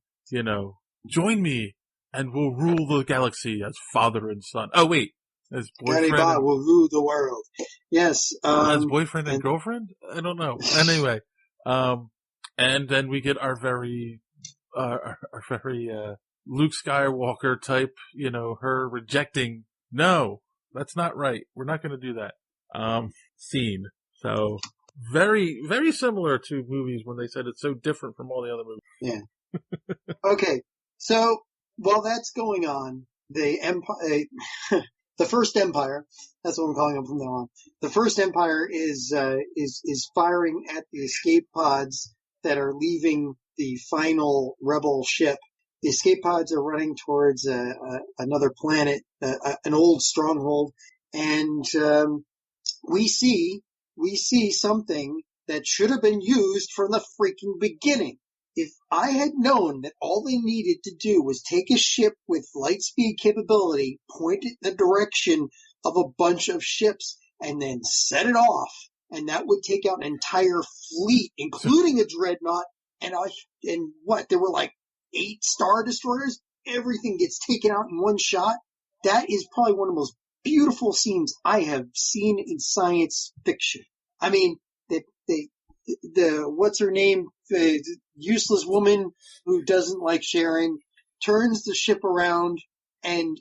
join me and we'll rule the galaxy as father and son. Oh wait, as boyfriend will rule the world. Yes. As boyfriend and girlfriend? I don't know. Anyway, and then we get our very Luke Skywalker type, her rejecting, no, that's not right. We're not going to do that. Scene. So very, very similar to movies when they said it's so different from all the other movies. Yeah. Okay. So while that's going on, the Empire, the First Empire. That's what I'm calling them from now on. The First Empire is firing at the escape pods that are leaving the final rebel ship. The escape pods are running towards another planet, an old stronghold, and we see something that should have been used from the freaking beginning. If I had known that all they needed to do was take a ship with light speed capability, point it in the direction of a bunch of ships, and then set it off, and that would take out an entire fleet, including a dreadnought, and there were like 8 Star Destroyers, everything gets taken out in one shot. That is probably one of the most beautiful scenes I have seen in science fiction. I mean, the what's her name, the useless woman who doesn't like sharing, turns the ship around and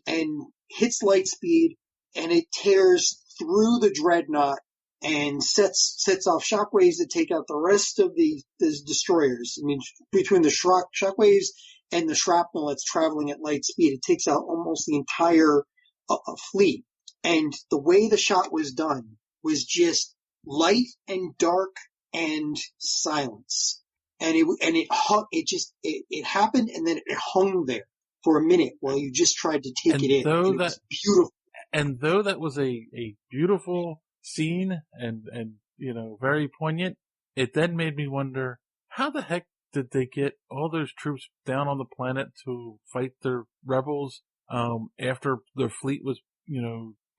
hits light speed, and it tears through the dreadnought and sets off shockwaves that take out the rest of the destroyers. I mean, between the shockwaves and the shrapnel that's traveling at light speed, it takes out almost the entire fleet. And the way the shot was done was just light and dark and silence. And it happened, and then it hung there for a minute while you just tried to take it in. And it was beautiful. And though that was a beautiful scene and very poignant, it then made me wonder, how the heck did they get all those troops down on the planet to fight the rebels after their fleet was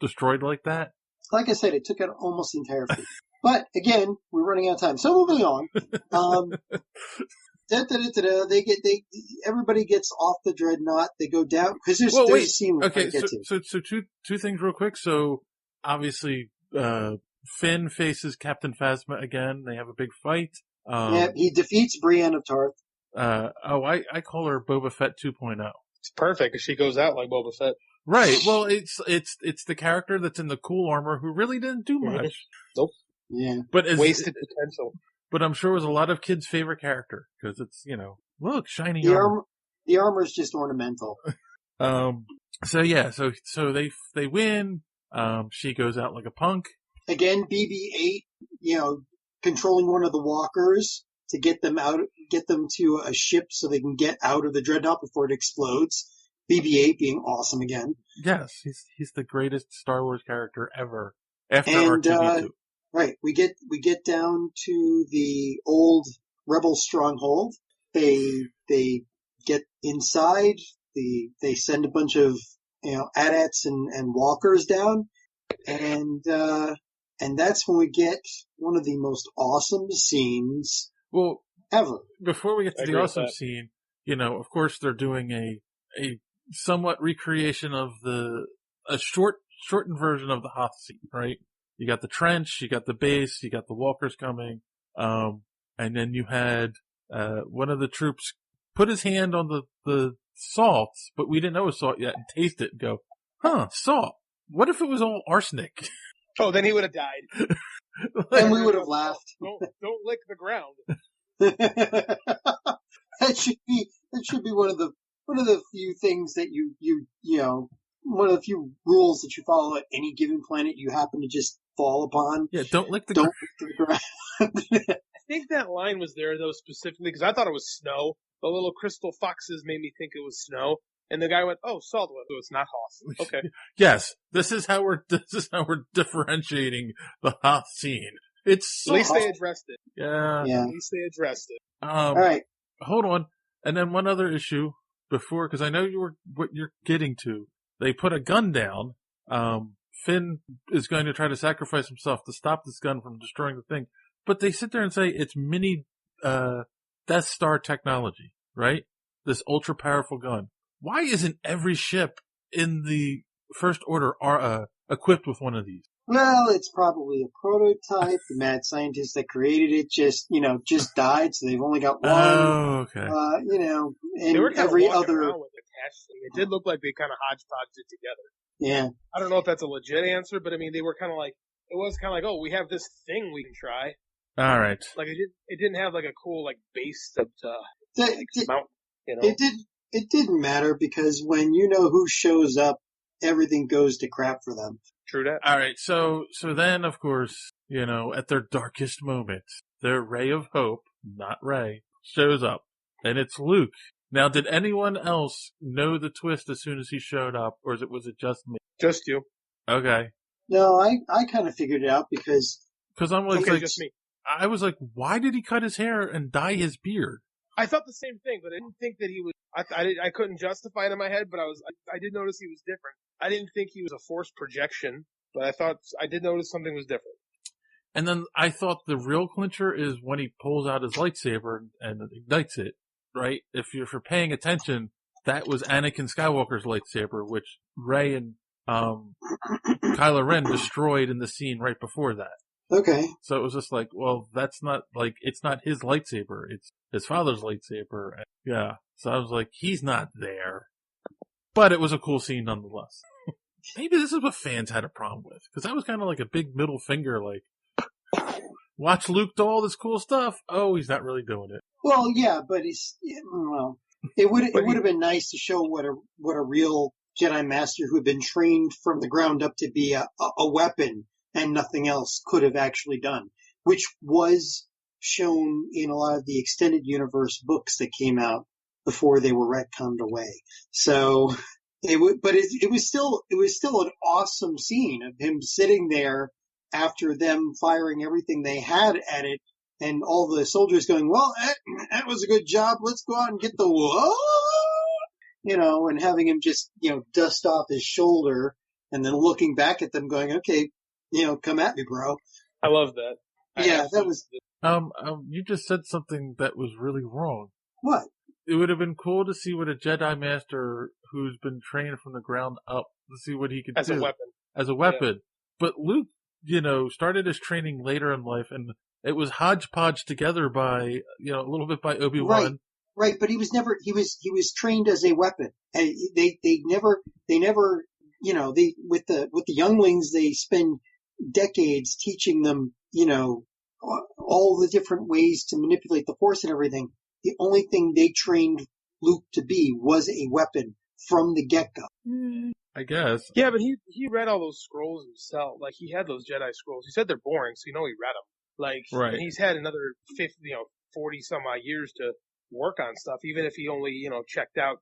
destroyed like that? Like I said, it took out almost the entire fleet. But again, we're running out of time, so moving on. Everybody gets off the dreadnought. They go down because there's a scene. Okay, so two things real quick. So obviously, Finn faces Captain Phasma again. They have a big fight. He defeats Brienne of Tarth. I call her Boba Fett 2.0. It's perfect because she goes out like Boba Fett. Right. Well, it's the character that's in the cool armor who really didn't do much. Nope. Yeah. But wasted potential. But I'm sure it was a lot of kids' favorite character because it's look, shiny armor. The armor is just ornamental. So they win. She goes out like a punk. Again, BB-8, controlling one of the walkers to get them to a ship so they can get out of the dreadnought before it explodes. BB-8 being awesome again. Yes, he's the greatest Star Wars character ever after R2-D2. Right, we get down to the old rebel stronghold. They get inside. They send a bunch of AT-ATs and walkers down, and that's when we get one of the most awesome scenes ever. Before we get to the awesome scene, of course they're doing a somewhat recreation of a shortened version of the Hoth scene, right? You got the trench, you got the base, you got the walkers coming, and then you had one of the troops put his hand on the salt, but we didn't know it was salt yet, and taste it and go, salt. What if it was all arsenic? Oh, then he would have died. And we would have laughed. Don't lick the ground. That should be one of the few things that one of the few rules that you follow at any given planet you happen to just fall upon. Yeah, don't lick the ground. I think that line was there though specifically because I thought it was snow. The little crystal foxes made me think it was snow, and the guy went, "Oh, salt. So it's not Hoth." Okay. Yes, this is how we're differentiating the Hoth scene. It's at least they addressed it. Yeah. At least they addressed it. All right. Hold on, and then one other issue before, because I know what you're getting to. They put a gun down. Finn is going to try to sacrifice himself to stop this gun from destroying the thing. But they sit there and say it's mini Death Star technology, right? This ultra powerful gun. Why isn't every ship in the First Order equipped with one of these? Well, it's probably a prototype. The mad scientist that created it just died, so they've only got one. Oh, okay. And they were every other. With attached thing. It did look like they kind of hodgepodged it together. Yeah. I don't know if that's a legit answer, but I mean, they were kind of like, it was kind of like, oh, we have this thing we can try. All right. Like it didn't have like a cool like base to mount. It didn't matter because when you know who shows up everything goes to crap for them. True that. All right, so then, of course, at their darkest moments, their ray of hope, not Rey, shows up, and it's Luke. Now, did anyone else know the twist as soon as he showed up, or was it just me? Just you. Okay. No, I kind of figured it out because I'm like, Okay, just me. I was like, why did he cut his hair and dye his beard? I thought the same thing, but I didn't think that he was. I couldn't justify it in my head, but I did notice he was different. I didn't think he was a forced projection, but I did notice something was different. And then I thought the real clincher is when he pulls out his lightsaber and ignites it, right? If you're paying attention, that was Anakin Skywalker's lightsaber, which Rey and Kylo Ren destroyed in the scene right before that. Okay. So it was just like, well, that's not it's not his lightsaber. It's his father's lightsaber. And yeah. So I was like, he's not there. But it was a cool scene nonetheless. Maybe this is what fans had a problem with. Because that was kind of like a big middle finger, like, watch Luke do all this cool stuff. Oh, he's not really doing it. Well, yeah, but it would have been nice to show what a real Jedi Master who had been trained from the ground up to be a weapon and nothing else could have actually done, which was shown in a lot of the extended universe books that came out before they were retconned away. So it was still an awesome scene of him sitting there after them firing everything they had at it, and all the soldiers going, well, that was a good job. Let's go out and get the whoa, and having him just, dust off his shoulder and then looking back at them going, okay, come at me, bro. I love that. That was. You just said something that was really wrong. What? It would have been cool to see what a Jedi Master who's been trained from the ground up, to see what he could do. As a weapon. Yeah. But Luke, started his training later in life, and it was hodgepodge together by, a little bit by Obi-Wan. Right, but he was trained as a weapon. And they never, with the younglings, they spend decades teaching them, all the different ways to manipulate the Force and everything. The only thing they trained Luke to be was a weapon from the get-go. I guess. Yeah, but he read all those scrolls himself. Like, he had those Jedi scrolls. He said they're boring, so he read them. Like, right. And he's had another 40 some odd years to work on stuff, even if he only, checked out,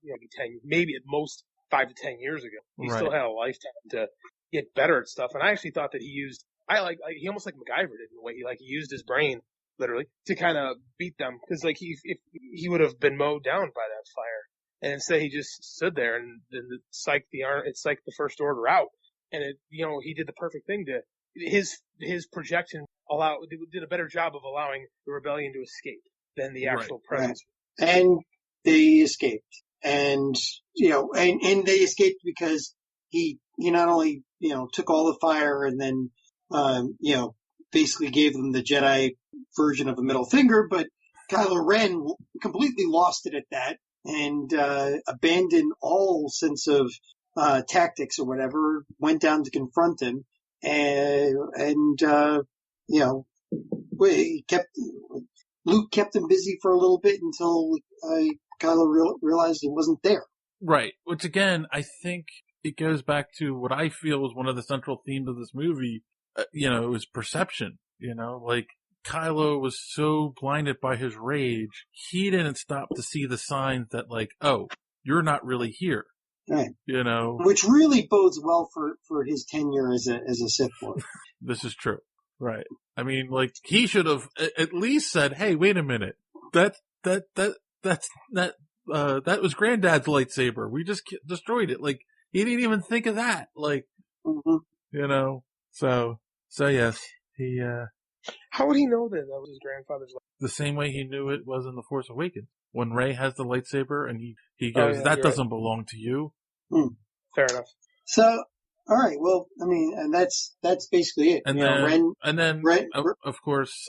maybe at most 5 to 10 years ago. He still had a lifetime to get better at stuff. And I actually thought that he almost like MacGyver did in a way. He used his brain, literally, to kind of beat them. Because, he would have been mowed down by that fire. And instead he just stood there and psyched the First Order out. And he did the perfect thing to, his projection did a better job of allowing the rebellion to escape than the actual presence. Right. And they escaped. And, and they escaped because he not only, took all the fire and then, basically gave them the Jedi version of a middle finger, but Kylo Ren completely lost it at that and abandoned all sense of tactics or whatever, went down to confront him, Luke kept him busy for a little bit until Kylo realized he wasn't there. Right, which again, I think it goes back to what I feel was one of the central themes of this movie. It was perception. Like Kylo was so blinded by his rage, he didn't stop to see the signs that, like, oh, you're not really here. Right. Which really bodes well for his tenure as a Sith Lord. This is true. Right. I mean, like, he should have at least said, "Hey, wait a minute. That was Granddad's lightsaber. We just destroyed it." Like, he didn't even think of that. Like, So yes, he. How would he know that was his grandfather's lightsaber? The same way he knew it was in The Force Awakens. When Rey has the lightsaber and he goes, "That doesn't belong to you." Fair enough. So, all right. Well, I mean, and that's basically it. And of course,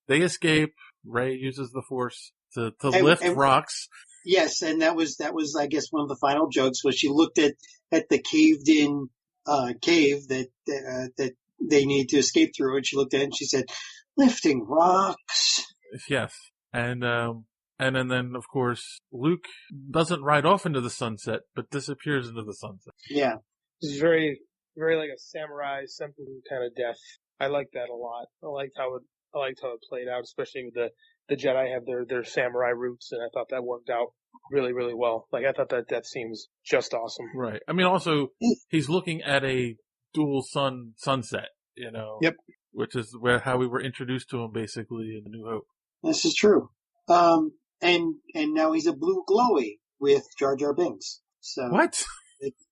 they escape. Rey uses the Force to lift rocks. Yes, and that was I guess one of the final jokes was she looked at the caved in cave that they need to escape through, and she looked at it and she said, "Lifting rocks." Yes, and And then, of course, Luke doesn't ride off into the sunset, but disappears into the sunset. Yeah. It's very, very like a samurai senpu kind of death. I like that a lot. I liked how it played out, especially with the Jedi have their samurai roots, and I thought that worked out really, really well. Like, I thought that death seems just awesome. Right. I mean, also, he's looking at a dual sunset, Yep. Which is how we were introduced to him, basically, in A New Hope. This is true. And now he's a blue glowy with Jar Jar Binks. So What?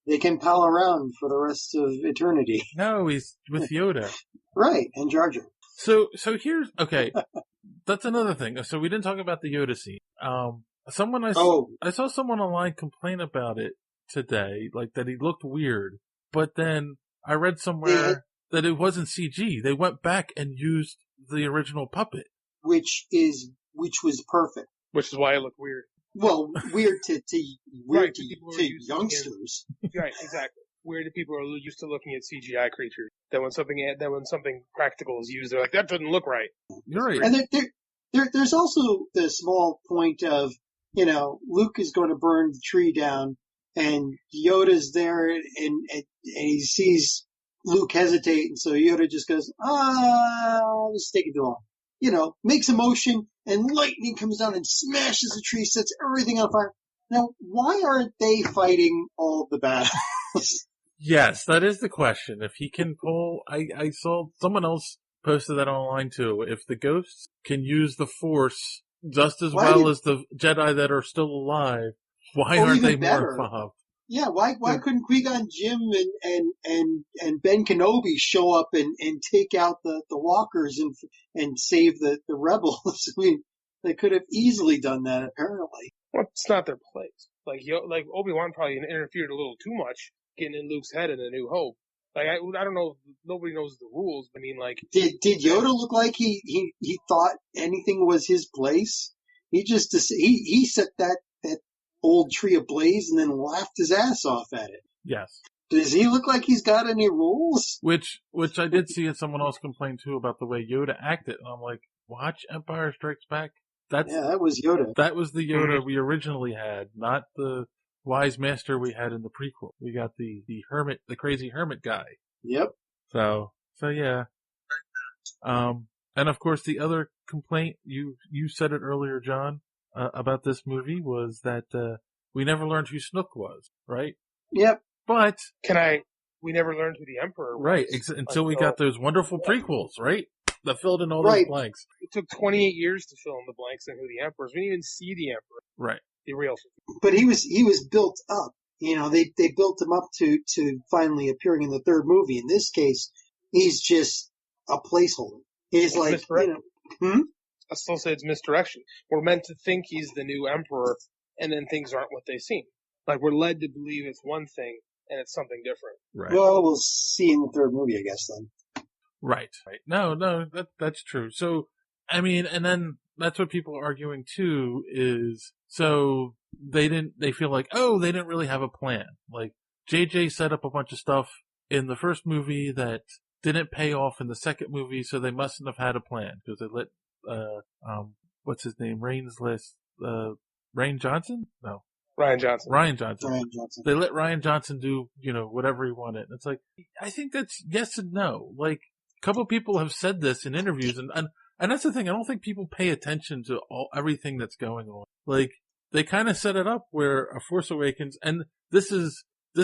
they can pal around for the rest of eternity. No, he's with Yoda. Right, and Jar Jar. So here's, okay, that's another thing. So we didn't talk about the Yoda scene. I saw someone online complain about it today, like that he looked weird, but then I read somewhere that it wasn't CG. They went back and used the original puppet. Which was perfect. Which is why it looked weird. Well, weird to Right, youngsters. Right, exactly. Weird to people who are used to looking at CGI creatures. That when something practical is used, they're like, that doesn't look right. You're right. And there's also the small point of, Luke is going to burn the tree down, and Yoda's there, and he sees Luke hesitate, and so Yoda just goes, let's take it to him. Makes a motion, and lightning comes down and smashes the tree, sets everything on fire. Now, why aren't they fighting all the battles? Yes, that is the question. If he can pull, I saw someone else posted that online too. If the ghosts can use the Force just as well as the Jedi that are still alive, why aren't they more involved? Yeah, why couldn't Qui-Gon Jinn and Ben Kenobi show up and take out the walkers and save the rebels? I mean, they could have easily done that, apparently. Well, it's not their place. Like Obi-Wan probably interfered a little too much, getting in Luke's head in A New Hope. Like, I don't know, nobody knows the rules, but I mean, like... Did Yoda look like he thought anything was his place? He just, he set that old tree ablaze and then laughed his ass off at it. Yes. Does he look like he's got any rules? Which I did see someone else complain too about the way Yoda acted, and I'm like, watch Empire Strikes Back. That was Yoda. That was the Yoda we originally had, not the wise master we had in the prequel. We got the hermit, the crazy hermit guy. Yep. So yeah. And of course the other complaint, you said it earlier, John, about this movie was that, we never learned who Snoke was, right? Yep. But we never learned who the Emperor was. Right, until we got those wonderful prequels, right? That filled in all those blanks. It took 28 years to fill in the blanks on who the Emperor is. We didn't even see the Emperor. Right. The real. But he was built up. They built him up to finally appearing in the third movie. In this case, he's just a placeholder. He's like, I still say it's misdirection. We're meant to think he's the new Emperor, and then things aren't what they seem. Like, we're led to believe it's one thing, and it's something different. Right. Well, we'll see in the third movie, I guess, then. Right. No, that's true. So, I mean, and then that's what people are arguing too is, so they feel like, they didn't really have a plan. Like, JJ set up a bunch of stuff in the first movie that didn't pay off in the second movie, so they mustn't have had a plan, because they let, what's his name? Rain Johnson? No. Ryan Johnson. They let Ryan Johnson do, whatever he wanted. It's like, I think that's yes and no. Like, a couple of people have said this in interviews, and that's the thing. I don't think people pay attention to everything that's going on. Like, they kind of set it up where A Force Awakens, and this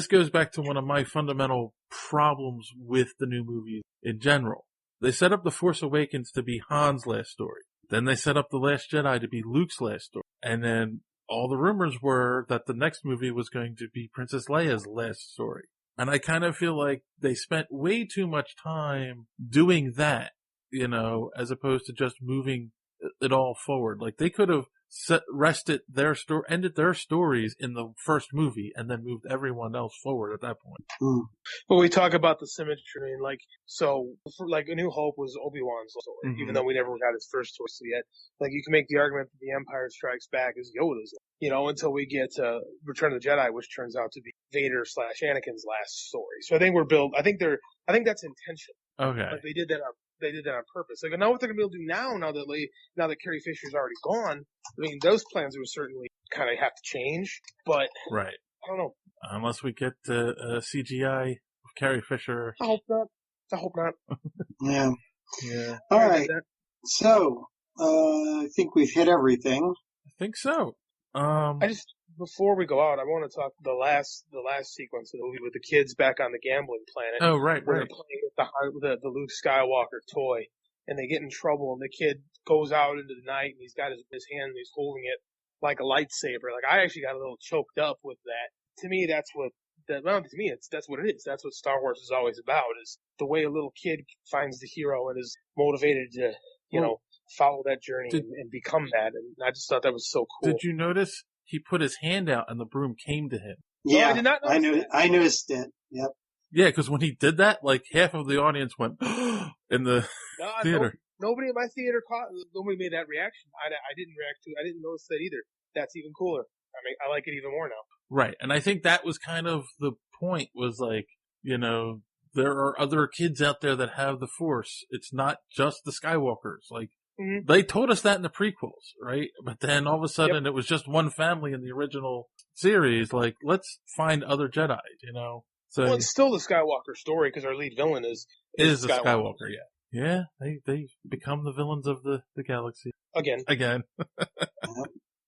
goes back to one of my fundamental problems with the new movies in general. They set up The Force Awakens to be Han's last story. Then they set up The Last Jedi to be Luke's last story. And then all the rumors were that the next movie was going to be Princess Leia's last story. And I kind of feel like they spent way too much time doing that, as opposed to just moving it all forward. Like, they could have ended their stories in the first movie and then moved everyone else forward at that point. But we talk about the symmetry, and A New Hope was Obi-Wan's story, even though we never got his first story yet. Like, you can make the argument that The Empire Strikes Back is Yoda's, until we get to Return of the Jedi, which turns out to be Vader/Anakin's last story. So I think I think that's intentional. Okay. Like, they did that they did that on purpose. Like, I know what they're gonna be able to do now that Carrie Fisher's already gone. I mean, those plans would certainly kind of have to change, but Right. I don't know. Unless we get CGI with Carrie Fisher. I hope not. I hope not. Yeah. Yeah. All right. So, I think we've hit everything. I think so. Before we go out, I want to talk the last sequence of the movie with the kids back on the gambling planet. Oh, right, where right. they're playing with the Luke Skywalker toy, and they get in trouble, and the kid goes out into the night, and he's got his hand, and he's holding it like a lightsaber. Like, I actually got a little choked up with that. To me, that's what it is. That's what Star Wars is always about, is the way a little kid finds the hero and is motivated to, follow that journey and become that. And I just thought that was so cool. Did you notice he put his hand out and the broom came to him? Yeah, I did not notice I noticed it. Yep. Yeah, because when he did that, like half of the audience went in the theater. Nobody in my theater nobody made that reaction. I didn't react to it. I didn't notice that either. That's even cooler. I mean, I like it even more now. Right, and I think that was kind of the point, was like, there are other kids out there that have the Force. It's not just the Skywalkers. Like, they told us that in the prequels, right? But then all of a sudden it was just one family in the original series. Like, let's find other Jedi, So it's still the Skywalker story, because our lead villain is the Skywalker, yeah. Yeah, they become the villains of the galaxy. Again.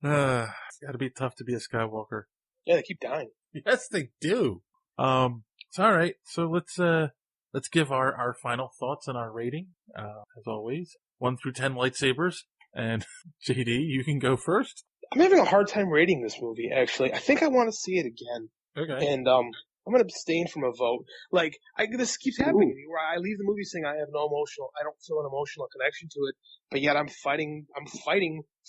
It's gotta be tough to be a Skywalker. Yeah, they keep dying. Yes, they do. It's all right. So let's give our final thoughts and our rating. As always, 1 through 10 lightsabers. And JD, you can go first. I'm having a hard time rating this movie, actually. I think I want to see it again. Okay. And I'm going to abstain from a vote. Like, this keeps happening to me, where I leave the movie saying I don't feel an emotional connection to it, but yet I'm fighting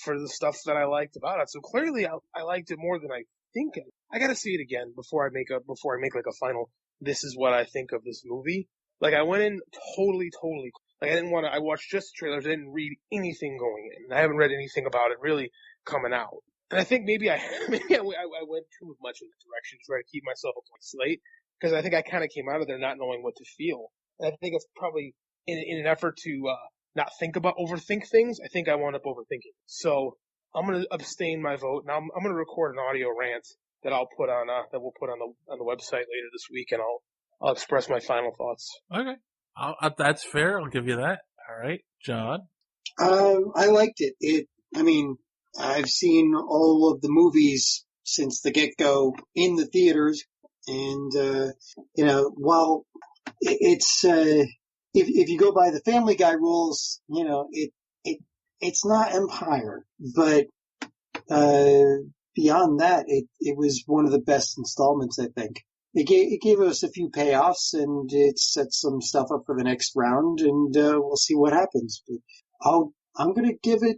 for the stuff that I liked about it. So clearly I liked it more than I think. I got to see it again before I make like a final, this is what I think of this movie. Like, I went in totally, like, I watched just the trailers. I didn't read anything going in. I haven't read anything about it really coming out. And I think maybe I went too much in the direction to try to keep myself a clean slate, because I think I kind of came out of there not knowing what to feel. And I think it's probably in an effort to not overthink things. I think I wound up overthinking. So I'm going to abstain my vote. Now I'm going to record an audio rant that we'll put on the website later this week, and I'll express my final thoughts. Okay, that's fair. I'll give you that. All right, John. I liked it. I've seen all of the movies since the get-go in the theaters, and while it's if you go by the Family Guy rules, it's not Empire, but beyond that, it was one of the best installments, I think. It gave us a few payoffs, and it set some stuff up for the next round, and we'll see what happens. But I'm gonna give it.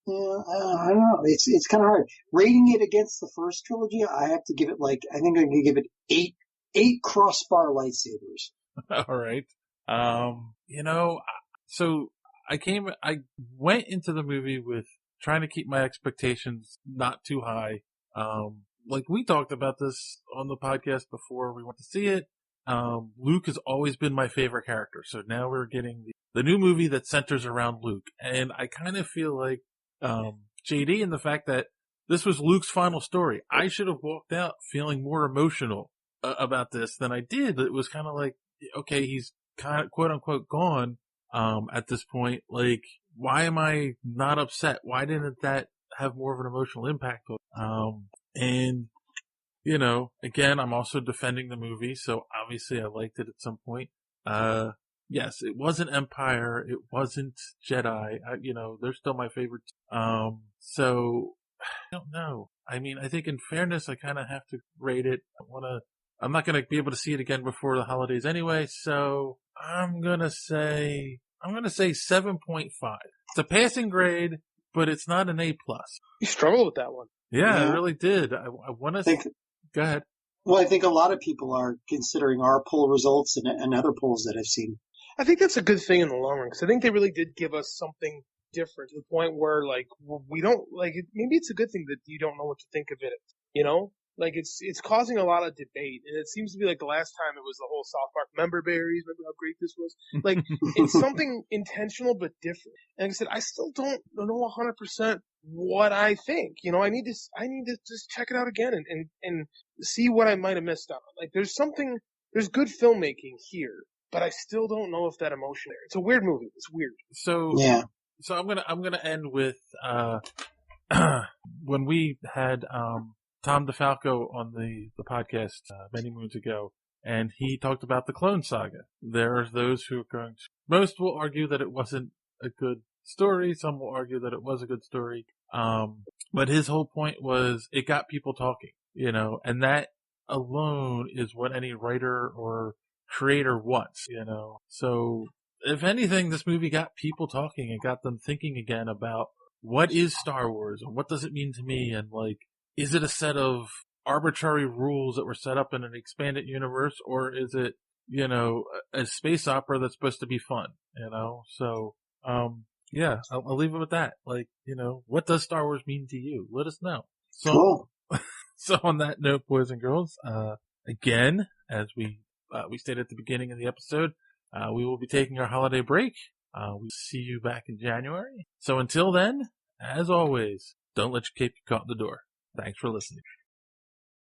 I don't know. It's kind of hard rating it against the first trilogy. I have to give it I think I'm gonna give it eight crossbar lightsabers. All right. So I went into the movie with trying to keep my expectations not too high. Like we talked about this on the podcast before we went to see it. Luke has always been my favorite character. So now we're getting the new movie that centers around Luke. And I kind of feel like, JD, and the fact that this was Luke's final story. I should have walked out feeling more emotional about this than I did. It was kind of like, okay, he's kind of quote unquote gone, at this point. Like, why am I not upset? Why didn't that have more of an emotional impact? And, again, I'm also defending the movie. So obviously I liked it at some point. Yes, it wasn't Empire. It wasn't Jedi. They're still my favorite. So I don't know. I mean, I think in fairness, I kind of have to rate it. I'm not going to be able to see it again before the holidays anyway. So I'm going to say 7.5. It's a passing grade, but it's not an A+. You struggled with that one. Yeah, I really did. I want to go ahead. Well, I think a lot of people are considering our poll results and other polls that I've seen. I think that's a good thing in the long run, because I think they really did give us something different, to the point where, like, we don't, like, maybe it's a good thing that you don't know what to think of it, Like it's causing a lot of debate, and it seems to be like the last time it was the whole South Park member berries. Remember how great this was? Like it's something intentional but different. And like I said, I still don't know 100% what I think. You know, I need to just check it out again and see what I might have missed out on. Like there's good filmmaking here, but I still don't know if that emotion there. It's a weird movie. It's weird. So Yeah. So I'm gonna end with when we had Tom DeFalco on the podcast many moons ago, and he talked about the Clone Saga. There are those who are going to. Most will argue that it wasn't a good story. Some will argue that it was a good story. But his whole point was it got people talking, you know, and that alone is what any writer or creator wants, you know. So if anything, this movie got people talking and got them thinking again about what is Star Wars and what does it mean to me, and like, is it a set of arbitrary rules that were set up in an expanded universe, or is it, you know, a space opera that's supposed to be fun, you know? So, yeah, I'll leave it with that. Like, you know, what does Star Wars mean to you? Let us know. So, Cool. so on that note, boys and girls, again, as we stated at the beginning of the episode, we will be taking our holiday break. We'll see you back in January. So until then, as always, don't let your cape get caught in the door. Thanks for listening.